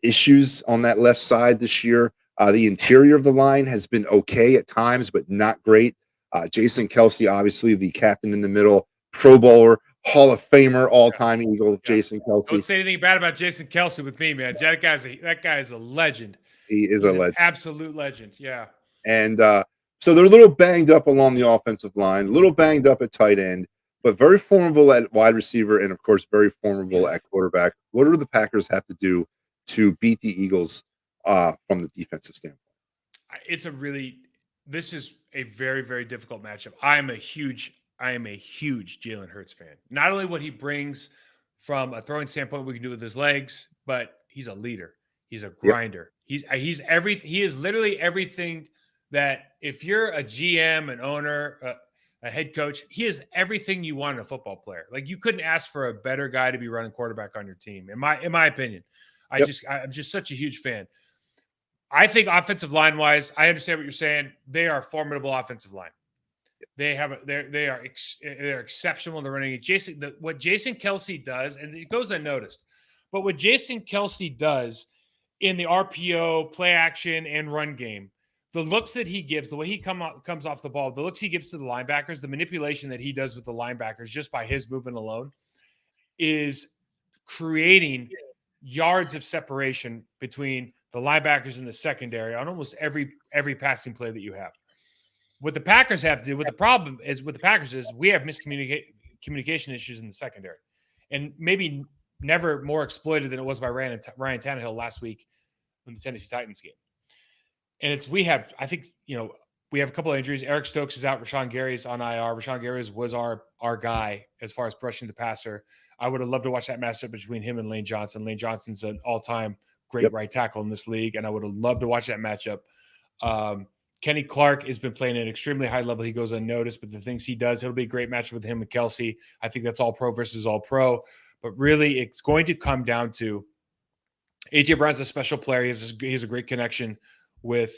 issues on that left side this year. The interior of the line has been okay at times, but not great. Jason Kelce, obviously the captain in the middle, Pro Bowler, Hall of Famer, all-time Eagle, Jason Kelce. Don't say anything bad about Jason Kelce with me, man. That guy is a legend. He's a legend. An absolute legend. Yeah. And so they're a little banged up along the offensive line, a little banged up at tight end, but very formidable at wide receiver and, of course, very formidable at quarterback. What do the Packers have to do to beat the Eagles from the defensive standpoint? This is a very, very difficult matchup. I am a huge Jalen Hurts fan. Not only what he brings from a throwing standpoint, we can do with his legs, but he's a leader. He's a grinder. Yep. He is literally everything that, if you're a GM, an owner, a head coach, he is everything you want in a football player. Like, you couldn't ask for a better guy to be running quarterback on your team, in my opinion. I'm just such a huge fan. I think offensive line wise, I understand what you're saying. They are a formidable offensive line. They are exceptional in the running. What Jason Kelce does, and it goes unnoticed, but what Jason Kelce does in the RPO, play action, and run game, the looks that he gives, the way he comes off the ball, the looks he gives to the linebackers, the manipulation that he does with the linebackers just by his movement alone, is creating yards of separation between the linebackers and the secondary on almost every passing play that you have. What the Packers have to do, what the problem is with the Packers is we have communication issues in the secondary, and maybe never more exploited than it was by Ryan Tannehill last week in the Tennessee Titans game. And we have a couple of injuries. Eric Stokes is out. Rashawn Gary's on IR. Rashawn Gary was our guy as far as brushing the passer. I would have loved to watch that matchup between him and Lane Johnson. Lane Johnson's an all-time great right tackle in this league, and I would have loved to watch that matchup. Kenny Clark has been playing at an extremely high level. He goes unnoticed, but the things he does, it'll be a great matchup with him and Kelce. I think that's all pro versus all pro. But really, it's going to come down to A.J. Brown's a special player. He has a great connection with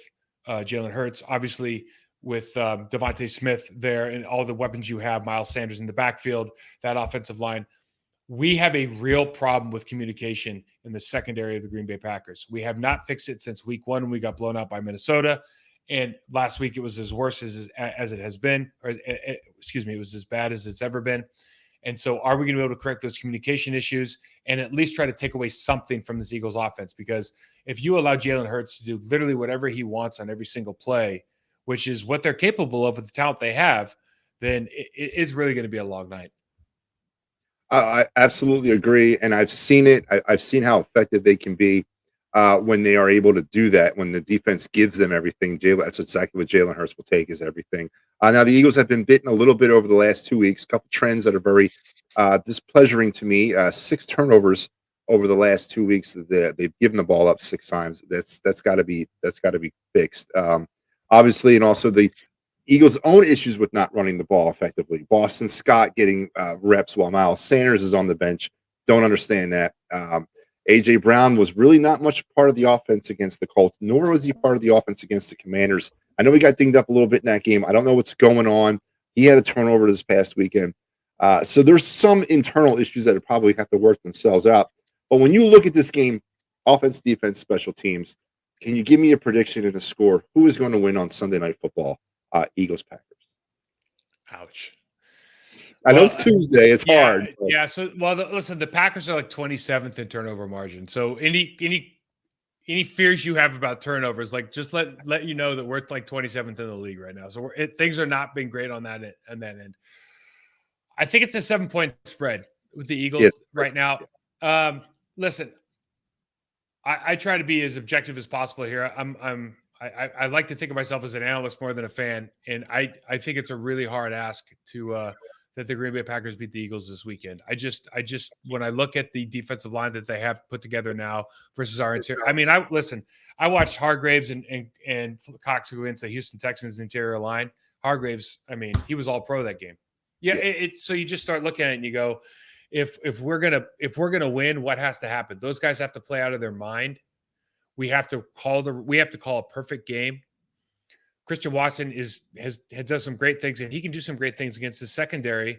Jalen Hurts. Obviously, with Devontae Smith there and all the weapons you have, Miles Sanders in the backfield, that offensive line. We have a real problem with communication in the secondary of the Green Bay Packers. We have not fixed it since week 1 when we got blown out by Minnesota. And last week it was as worse as it has been, or it was as bad as it's ever been. And so are we going to be able to correct those communication issues and at least try to take away something from this Eagles offense? Because if you allow Jalen Hurts to do literally whatever he wants on every single play, which is what they're capable of with the talent they have, then it's really going to be a long night. I absolutely agree. And I've seen it. I've seen how effective they can be. when they are able to do that, when the defense gives them everything. That's exactly what Jalen Hurts will take, is everything. Now, the Eagles have been bitten a little bit over the last 2 weeks, a couple trends that are very displeasuring to me. 6 turnovers over the last 2 weeks. They've given the ball up 6 times. That's got to be fixed. Obviously, and also the Eagles' own issues with not running the ball effectively. Boston Scott getting reps while Miles Sanders is on the bench. Don't understand that. A.J. Brown was really not much part of the offense against the Colts, nor was he part of the offense against the Commanders. I know he got dinged up a little bit in that game. I don't know what's going on. He had a turnover this past weekend. So there's some internal issues that probably have to work themselves out. But when you look at this game, offense, defense, special teams, can you give me a prediction and a score? Who is going to win on Sunday Night Football? Eagles, Packers. Ouch. I know it's Tuesday. It's hard. But. Yeah. So, listen, the Packers are like 27th in turnover margin. So any fears you have about turnovers, like just let you know that we're like 27th in the league right now. So things are not being great on that end. I think it's a 7-point spread with the Eagles right now. Listen, I try to be as objective as possible here. I like to think of myself as an analyst more than a fan, and I think it's a really hard ask to that the Green Bay Packers beat the Eagles this weekend. I just when I look at the defensive line that they have put together now versus our interior. I mean, I watched Hargraves and Cox go into the Houston Texans interior line. Hargraves, I mean, he was all pro that game. Yeah. So you just start looking at it and you go, if we're gonna win, what has to happen? Those guys have to play out of their mind. We have to call a perfect game. Christian Watson has done some great things, and he can do some great things against the secondary,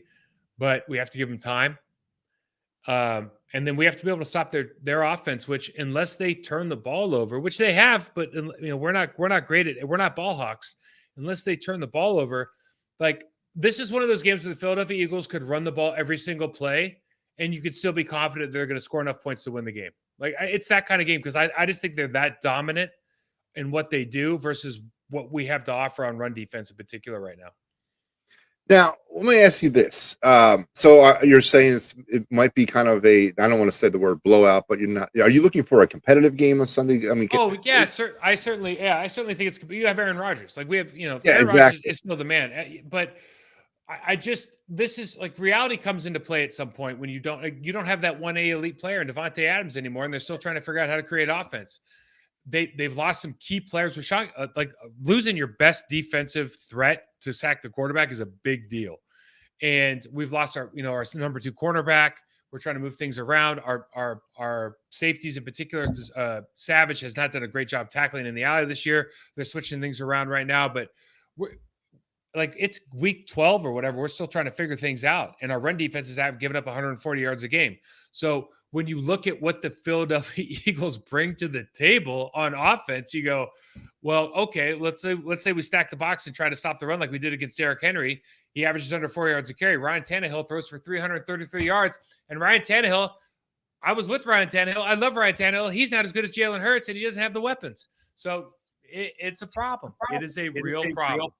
but we have to give him time. And then we have to be able to stop their offense, which unless they turn the ball over, which they have, but we're not great at it. We're not ball hawks. Unless they turn the ball over, like this is one of those games where the Philadelphia Eagles could run the ball every single play, and you could still be confident they're going to score enough points to win the game. Like it's that kind of game because I just think they're that dominant in what they do versus what we have to offer on run defense in particular right now. Now, let me ask you this. So you're saying it might be kind of I don't want to say the word blowout, but you're not. Are you looking for a competitive game on Sunday? I mean, I certainly think it's. You have Aaron Rodgers, like we have, Aaron exactly. Rodgers is still the man, but this is like reality comes into play at some point when you don't have that 1A elite player in Devontae Adams anymore, and they're still trying to figure out how to create offense. They've lost some key players with shot. Like losing your best defensive threat to sack the quarterback is a big deal, and we've lost our number 2 cornerback. We're trying to move things around. Our safeties in particular, Savage has not done a great job tackling in the alley this year. They're switching things around right now, but like it's week 12 or whatever. We're still trying to figure things out. And our run defenses have given up 140 yards a game. So when you look at what the Philadelphia Eagles bring to the table on offense, you go, well, okay, let's say we stack the box and try to stop the run like we did against Derrick Henry. He averages under 4 yards a carry. Ryan Tannehill throws for 333 yards. And Ryan Tannehill, I was with Ryan Tannehill. I love Ryan Tannehill. He's not as good as Jalen Hurts, and he doesn't have the weapons. So it's a problem. It is a real problem.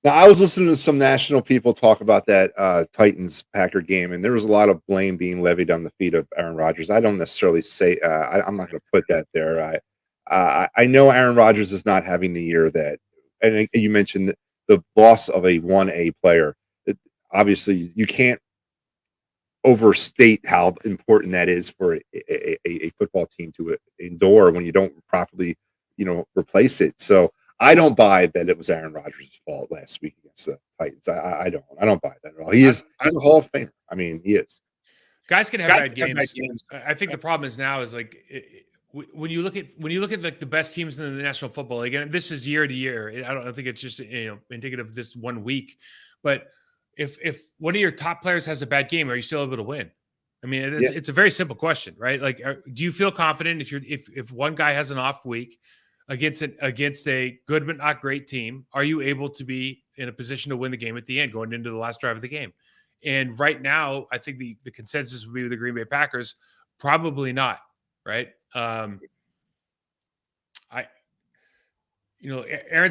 Now, I was listening to some national people talk about that Titans-Packer game, and there was a lot of blame being levied on the feet of Aaron Rodgers. I don't necessarily say I'm not going to put that there. I know Aaron Rodgers is not having the year that, and you mentioned the loss of a 1A player. Obviously, you can't overstate how important that is for a football team to endure when you don't properly, replace it. So I don't buy that it was Aaron Rodgers' fault last week against the Titans. I don't buy that at all. He's a Hall of Famer. I mean, he is. Guys can have bad games. I think the problem is now is like when you look at like the best teams in the National Football League, and this is year to year. I don't think it's just indicative of this 1 week, but if one of your top players has a bad game, are you still able to win? I mean, it's a very simple question, right? Like, do you feel confident if one guy has an off week against a good but not great team, are you able to be in a position to win the game at the end, going into the last drive of the game? And right now, I think the consensus would be with the Green Bay Packers, probably not, right? Aaron's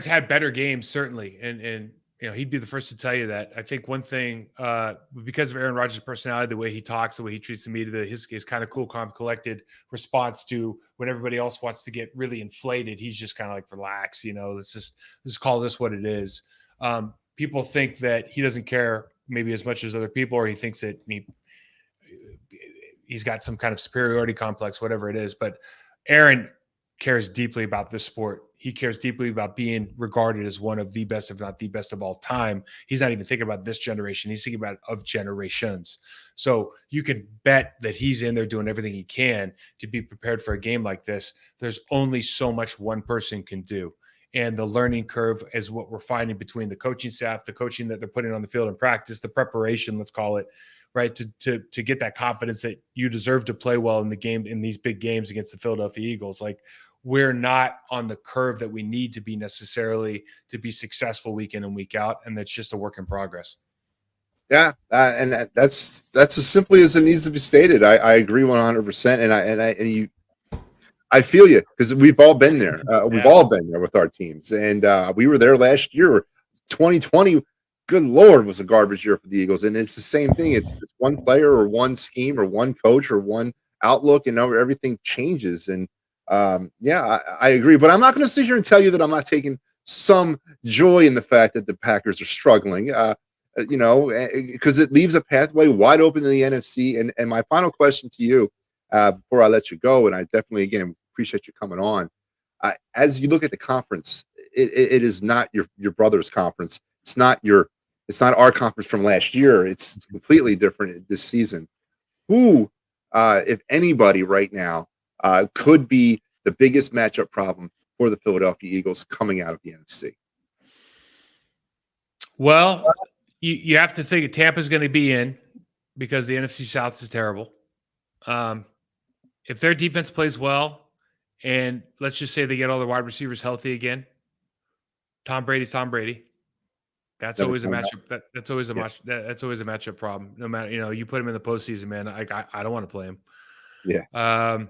had better games certainly, and he'd be the first to tell you that. I think one thing, because of Aaron Rodgers' personality, the way he talks, the way he treats the media, his kind of cool, calm, collected response to when everybody else wants to get really inflated. He's just kind of like, relax, let's call this what it is. People think that he doesn't care maybe as much as other people, or he thinks that he's got some kind of superiority complex, whatever it is. But Aaron cares deeply about this sport. He cares deeply about being regarded as one of the best, if not the best of all time. He's not even thinking about this generation. He's thinking about of generations. So you can bet that he's in there doing everything he can to be prepared for a game like this. There's only so much one person can do. And the learning curve is what we're finding between the coaching staff, the coaching that they're putting on the field in practice, the preparation, let's call it, right, to get that confidence that you deserve to play well in the game, in these big games against the Philadelphia Eagles. Like, we're not on the curve that we need to be necessarily to be successful week in and week out, and that's just a work in progress. Yeah, and that's as simply as it needs to be stated. I agree 100%, I feel you, because we've all been there. We've all been there with our teams, and we were there last year. 2020, good Lord, was a garbage year for the Eagles, and it's the same thing. It's just one player or one scheme or one coach or one outlook, and everything changes. And I agree, but I'm not going to sit here and tell you that I'm not taking some joy in the fact that the Packers are struggling. Because it leaves a pathway wide open in the NFC. And my final question to you, before I let you go, and I definitely, again, appreciate you coming on. As you look at the conference, it is not your brother's conference. It's not our conference from last year. It's completely different this season. Who, if anybody right now, could be the biggest matchup problem for the Philadelphia Eagles coming out of the NFC? Well, you have to think Tampa's going to be in because the NFC South is terrible. If their defense plays well, and let's just say they get all the wide receivers healthy again, Tom Brady's Tom Brady. That's always a matchup. That's always a matchup problem. No matter, you put him in the postseason, man. I don't want to play him. Yeah.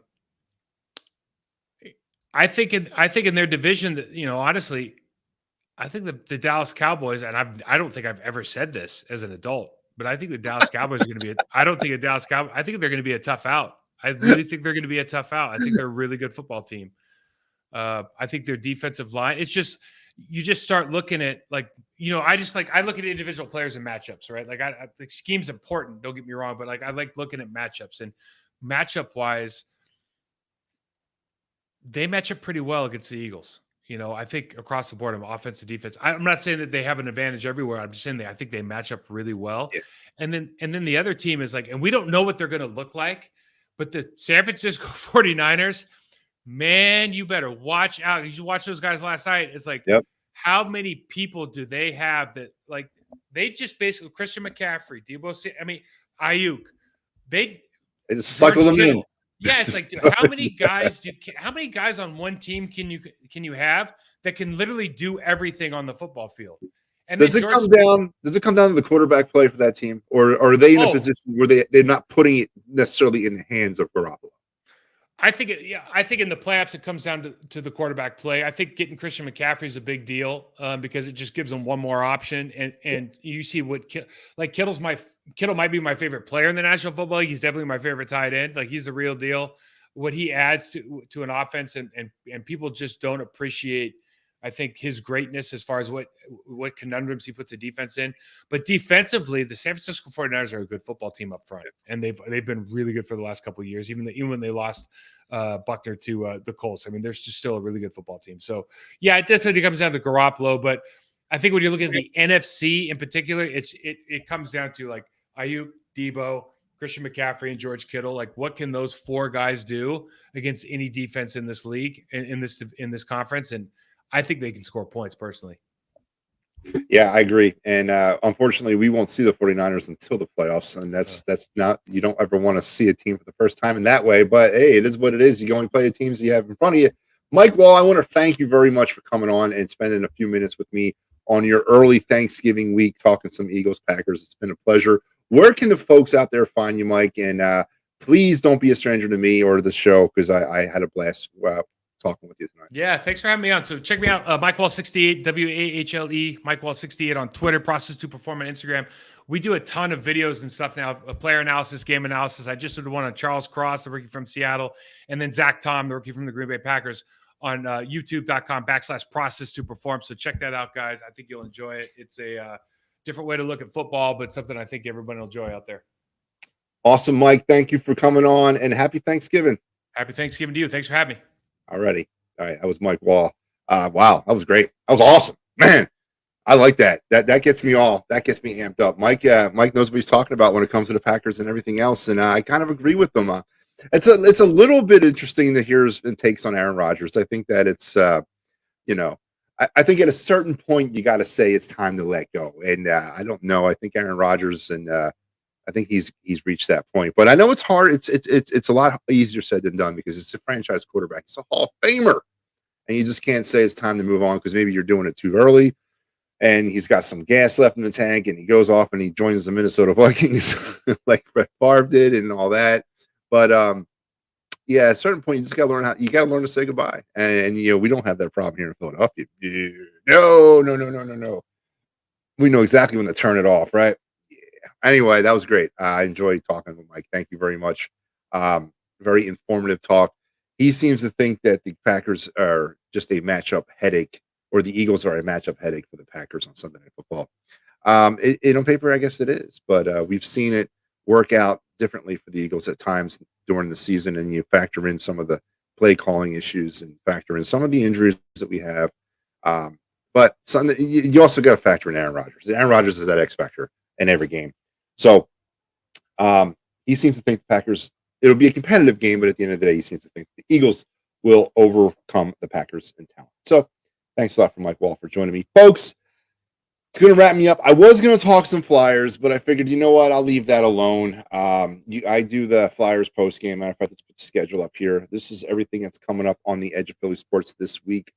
I think in their division that, honestly, I think the Dallas Cowboys, and I don't think I've ever said this as an adult, but I think the Dallas Cowboys are going to be. I think they're going to be a tough out. I really think they're going to be a tough out. I think they're a really good football team. I think their defensive line. It's just you just start looking at I look at individual players and matchups, right? Like I think scheme's important. Don't get me wrong, but I like looking at matchups, and matchup wise, they match up pretty well against the Eagles. I think across the board, offense and defense. I'm not saying that they have an advantage everywhere. I'm just saying I think they match up really well. Yeah. And then the other team is and we don't know what they're going to look like, but the San Francisco 49ers, man, you better watch out. You watch those guys last night. It's how many people do they have that they just basically Christian McCaffrey, Debo, Ayuk, they just cycle them in. Yeah, it's how many guys on one team can you have that can literally do everything on the football field? And does it come down to the quarterback play for that team, or are they in a position where they're not putting it necessarily in the hands of Garoppolo? I think in the playoffs it comes down to the quarterback play. I think getting Christian McCaffrey is a big deal because it just gives them one more option. And you see what Kittle might be my favorite player in the National Football League. He's definitely my favorite tight end. He's the real deal. What he adds to an offense, and people just don't appreciate, I think, his greatness as far as what conundrums he puts the defense in. But defensively, the San Francisco 49ers are a good football team up front, and they've been really good for the last couple of years, even when they lost Buckner to the Colts. They're just still a really good football team. So, yeah, it definitely comes down to Garoppolo. But I think when you're looking at the NFC in particular, it comes down to Ayuk, Debo, Christian McCaffrey, and George Kittle. What can those four guys do against any defense in this league, in this conference? And I think they can score points personally. Yeah, I agree. And unfortunately, we won't see the 49ers until the playoffs. And that's not, you don't ever want to see a team for the first time in that way. But hey, it is what it is. You only play the teams you have in front of you. Mike Wahle, I want to thank you very much for coming on and spending a few minutes with me on your early Thanksgiving week, talking some Eagles Packers. It's been a pleasure. Where can the folks out there find you, Mike? And please don't be a stranger to me or the show, because I had a blast talking with you tonight. Yeah, thanks for having me on. So check me out, Mike Wahle 68, Wahle, Mike Wahle 68 on Twitter, Process to Perform on Instagram. We do a ton of videos and stuff now, player analysis, game analysis. I just did one on Charles Cross, the rookie from Seattle, and then Zach Tom, the rookie from the Green Bay Packers, on youtube.com/process to perform. So check that out, guys. I think you'll enjoy it. It's a different way to look at football, but something I think everybody will enjoy out there. Awesome, Mike. Thank you for coming on, and happy Thanksgiving. Happy Thanksgiving to you. Thanks for having me. Alrighty. All right. That was Mike Wahle. Wow. That was great. That was awesome, man. I like that. That gets me amped up. Mike knows what he's talking about when it comes to the Packers and everything else. And I kind of agree with them. It's a little bit interesting to hear his takes on Aaron Rodgers. I think that it's, I think at a certain point you got to say it's time to let go. And I don't know. I think Aaron Rodgers and I think he's reached that point. But I know it's hard. It's a lot easier said than done because it's a franchise quarterback. It's a Hall of Famer. And you just can't say it's time to move on because maybe you're doing it too early and he's got some gas left in the tank and he goes off and he joins the Minnesota Vikings like Brett Favre did and all that. But yeah, at a certain point, you just got to learn to say goodbye. And we don't have that problem here in Philadelphia. No. We know exactly when to turn it off, right? Anyway, that was great. I enjoyed talking with Mike. Thank you very much. Very informative talk. He seems to think that the Packers are just a matchup headache, or the Eagles are a matchup headache for the Packers on Sunday Night Football. On paper, I guess it is, but we've seen it work out differently for the Eagles at times during the season, and you factor in some of the play calling issues and factor in some of the injuries that we have. But you also got to factor in Aaron Rodgers. Aaron Rodgers is that X factor in every game. So he seems to think the Packers, it'll be a competitive game, but at the end of the day, he seems to think the Eagles will overcome the Packers in talent. So thanks a lot for Mike Wahle for joining me. Folks, it's going to wrap me up. I was going to talk some Flyers, but I figured, you know what? I'll leave that alone. I do the Flyers post game. Matter of fact, let's put the schedule up here. This is everything that's coming up on the Edge of Philly Sports this week.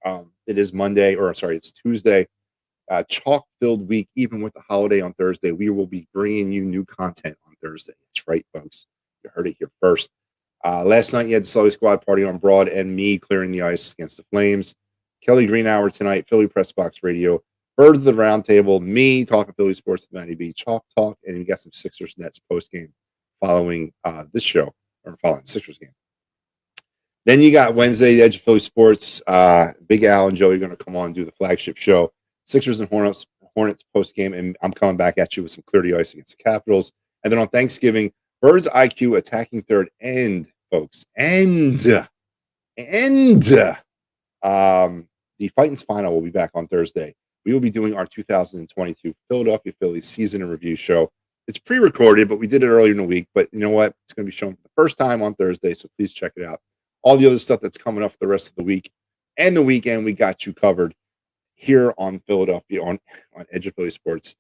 It is it's Tuesday. Chalk-filled week, even with the holiday on Thursday. We will be bringing you new content on Thursday. That's right, folks. You heard it here first. Last night, you had the Sully Squad party on Broad and me clearing the ice against the Flames. Kelly Green Hour tonight, Philly Press Box Radio. Birds of the Round Table, me talking Philly sports with Matty B, Chalk Talk, and we got some Sixers Nets post game following this show, or following the Sixers game. Then you got Wednesday, the Edge of Philly Sports. Big Al and Joey are going to come on and do the flagship show. Sixers and Hornets post game, and I'm coming back at you with some Clear the Ice against the Capitals. And then on Thanksgiving, Birds IQ attacking third end, folks. The Fighting Spinal will be back on Thursday. We will be doing our 2022 Philadelphia Phillies season in review show. It's pre-recorded, but we did it earlier in the week. But you know what? It's going to be shown for the first time on Thursday, so please check it out. All the other stuff that's coming up for the rest of the week and the weekend, we got you covered here on Philadelphia, on Edge of Philly Sports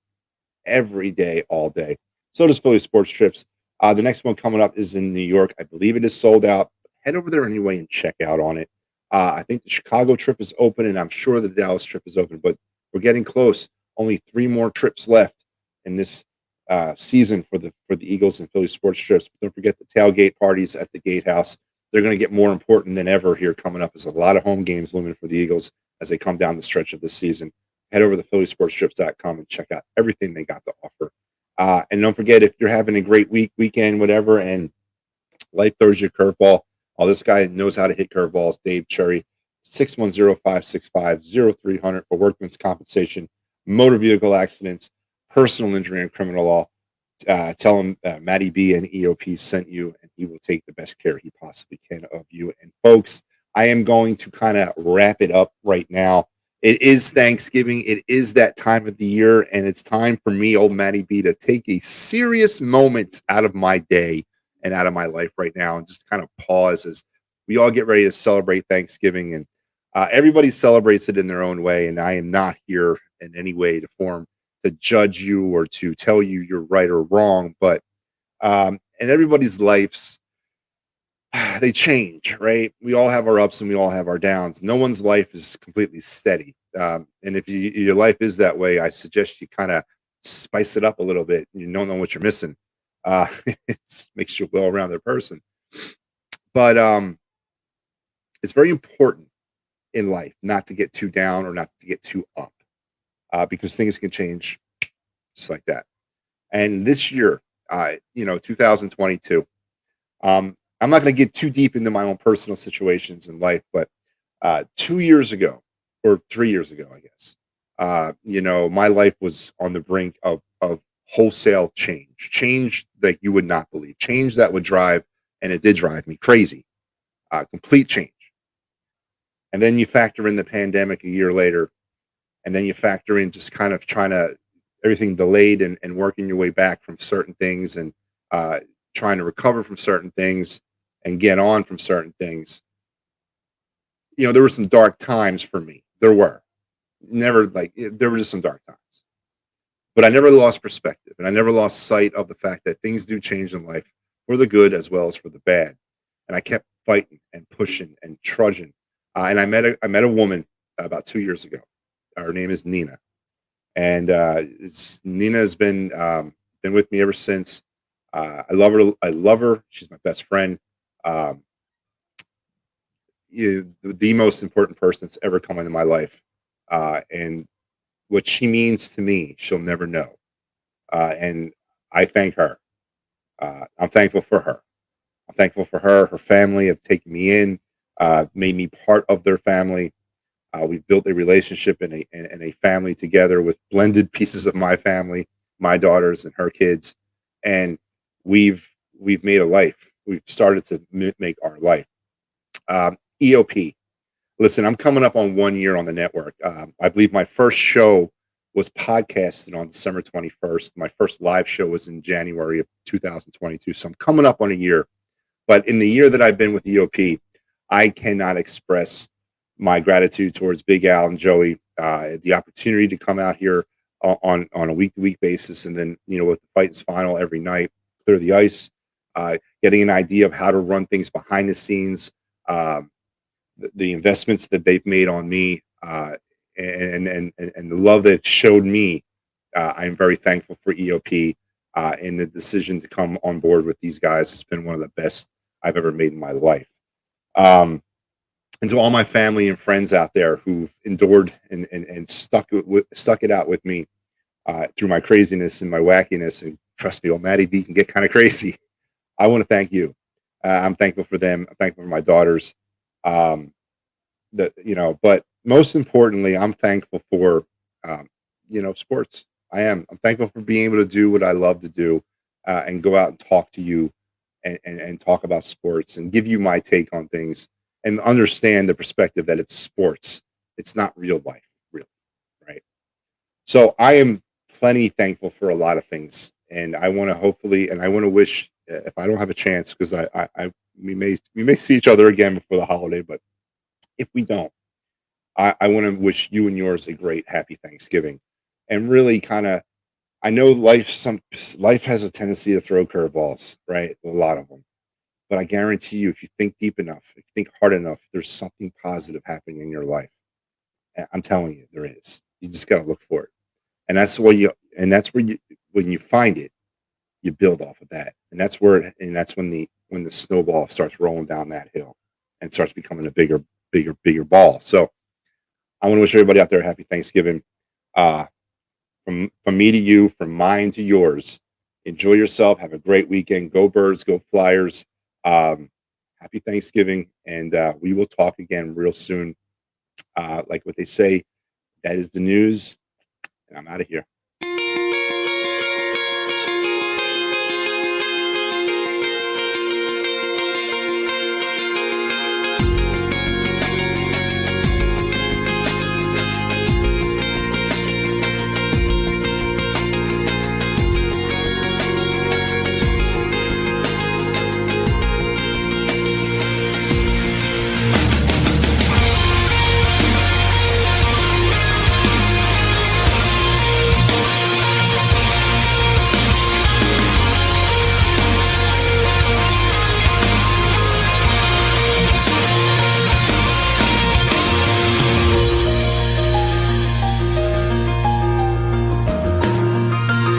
every day, all day. So does Philly Sports Trips. The next one coming up is in New York. I believe it is sold out. Head over there anyway and check out on it. I think the Chicago trip is open, and I'm sure the Dallas trip is open, but we're getting close. Only 3 more trips left in this season for the Eagles and Philly Sports Trips. But don't forget the tailgate parties at the Gatehouse. They're going to get more important than ever here coming up. There's a lot of home games looming for the Eagles as they come down the stretch of this season. Head over to phillysportstrips.com and check out everything they got to offer. And don't forget, if you're having a great weekend, whatever, and life throws you a curveball, this guy knows how to hit curveballs, Dave Cherry, 610-565-0300 for workman's compensation, motor vehicle accidents, personal injury, and criminal law. Tell him Matty B and EOP sent you, and he will take the best care he possibly can of you. And folks, I am going to kind of wrap it up right now. It is Thanksgiving. It is that time of the year, and it's time for me, old Matty B, to take a serious moment out of my day and out of my life right now and just kind of pause as we all get ready to celebrate Thanksgiving. And everybody celebrates it in their own way, and I am not here in any way to judge you or to tell you you're right or wrong, but in everybody's lives, they change, right? We all have our ups and we all have our downs. No one's life is completely steady. And if your life is that way, I suggest you kind of spice it up a little bit. You don't know what you're missing. It makes you a well-rounded person. But it's very important in life, not to get too down or not to get too up, because things can change just like that. And this year, 2022, I'm not going to get too deep into my own personal situations in life, but 2 years ago, or 3 years ago, I guess, my life was on the brink of wholesale change that you would not believe, change that would drive, and it did drive me crazy, complete change. And then you factor in the pandemic a year later, and then you factor in just kind of trying to everything delayed and working your way back from certain things, and uh, trying to recover from certain things and get on from certain things. There were some dark times for me. There were never like there were just some dark times, but I never lost perspective, and I never lost sight of the fact that things do change in life for the good as well as for the bad. And I kept fighting and pushing and trudging. And I met a woman about 2 years ago. Her name is Nina, and Nina has been with me ever since. I love her. I love her. She's my best friend. Um, the most important person that's ever come into my life, and what she means to me, she'll never know. And I thank her. I'm thankful for her. I'm thankful for her. Her family have taken me in, made me part of their family. We've built a relationship and a family together with blended pieces of my family, my daughters and her kids, and we've made a life. We've started to make our life. EOP. Listen, I'm coming up on 1 year on the network. I believe my first show was podcasted on December 21st. My first live show was in January of 2022. So I'm coming up on a year. But in the year that I've been with EOP, I cannot express my gratitude towards Big Al and Joey. The opportunity to come out here on a week to week basis, and then with the Fight's Final every night, clear the ice, getting an idea of how to run things behind the scenes, the investments that they've made on me, and the love that showed me. I'm very thankful for EOP, and the decision to come on board with these guys has been one of the best I've ever made in my life. And to all my family and friends out there who've endured and stuck it out with me through my craziness and my wackiness, and trust me, old Matty B can get kind of crazy. I want to thank you. I'm thankful for them. I'm thankful for my daughters. Um, but most importantly, I'm thankful for sports. I am. I'm thankful for being able to do what I love to do, and go out and talk to you, and talk about sports and give you my take on things, and understand the perspective that it's sports. It's not real life, really, right? So I am plenty thankful for a lot of things, and I want to hopefully, and I want to wish, if I don't have a chance, because we may see each other again before the holiday, but if we don't, I want to wish you and yours a great, happy Thanksgiving, and really kind of. I know life has a tendency to throw curveballs, right? A lot of them, but I guarantee you, if you think deep enough, if you think hard enough, there's something positive happening in your life. I'm telling you, there is. You just got to look for it, and that's where you, when you find it, you build off of that, and that's when the snowball starts rolling down that hill, and starts becoming a bigger ball. So I want to wish everybody out there a happy Thanksgiving. Uh, from me to you, from mine to yours. Enjoy yourself. Have a great weekend. Go Birds. Go Flyers. Happy Thanksgiving, and we will talk again real soon. Like what they say, that is the news, and I'm out of here.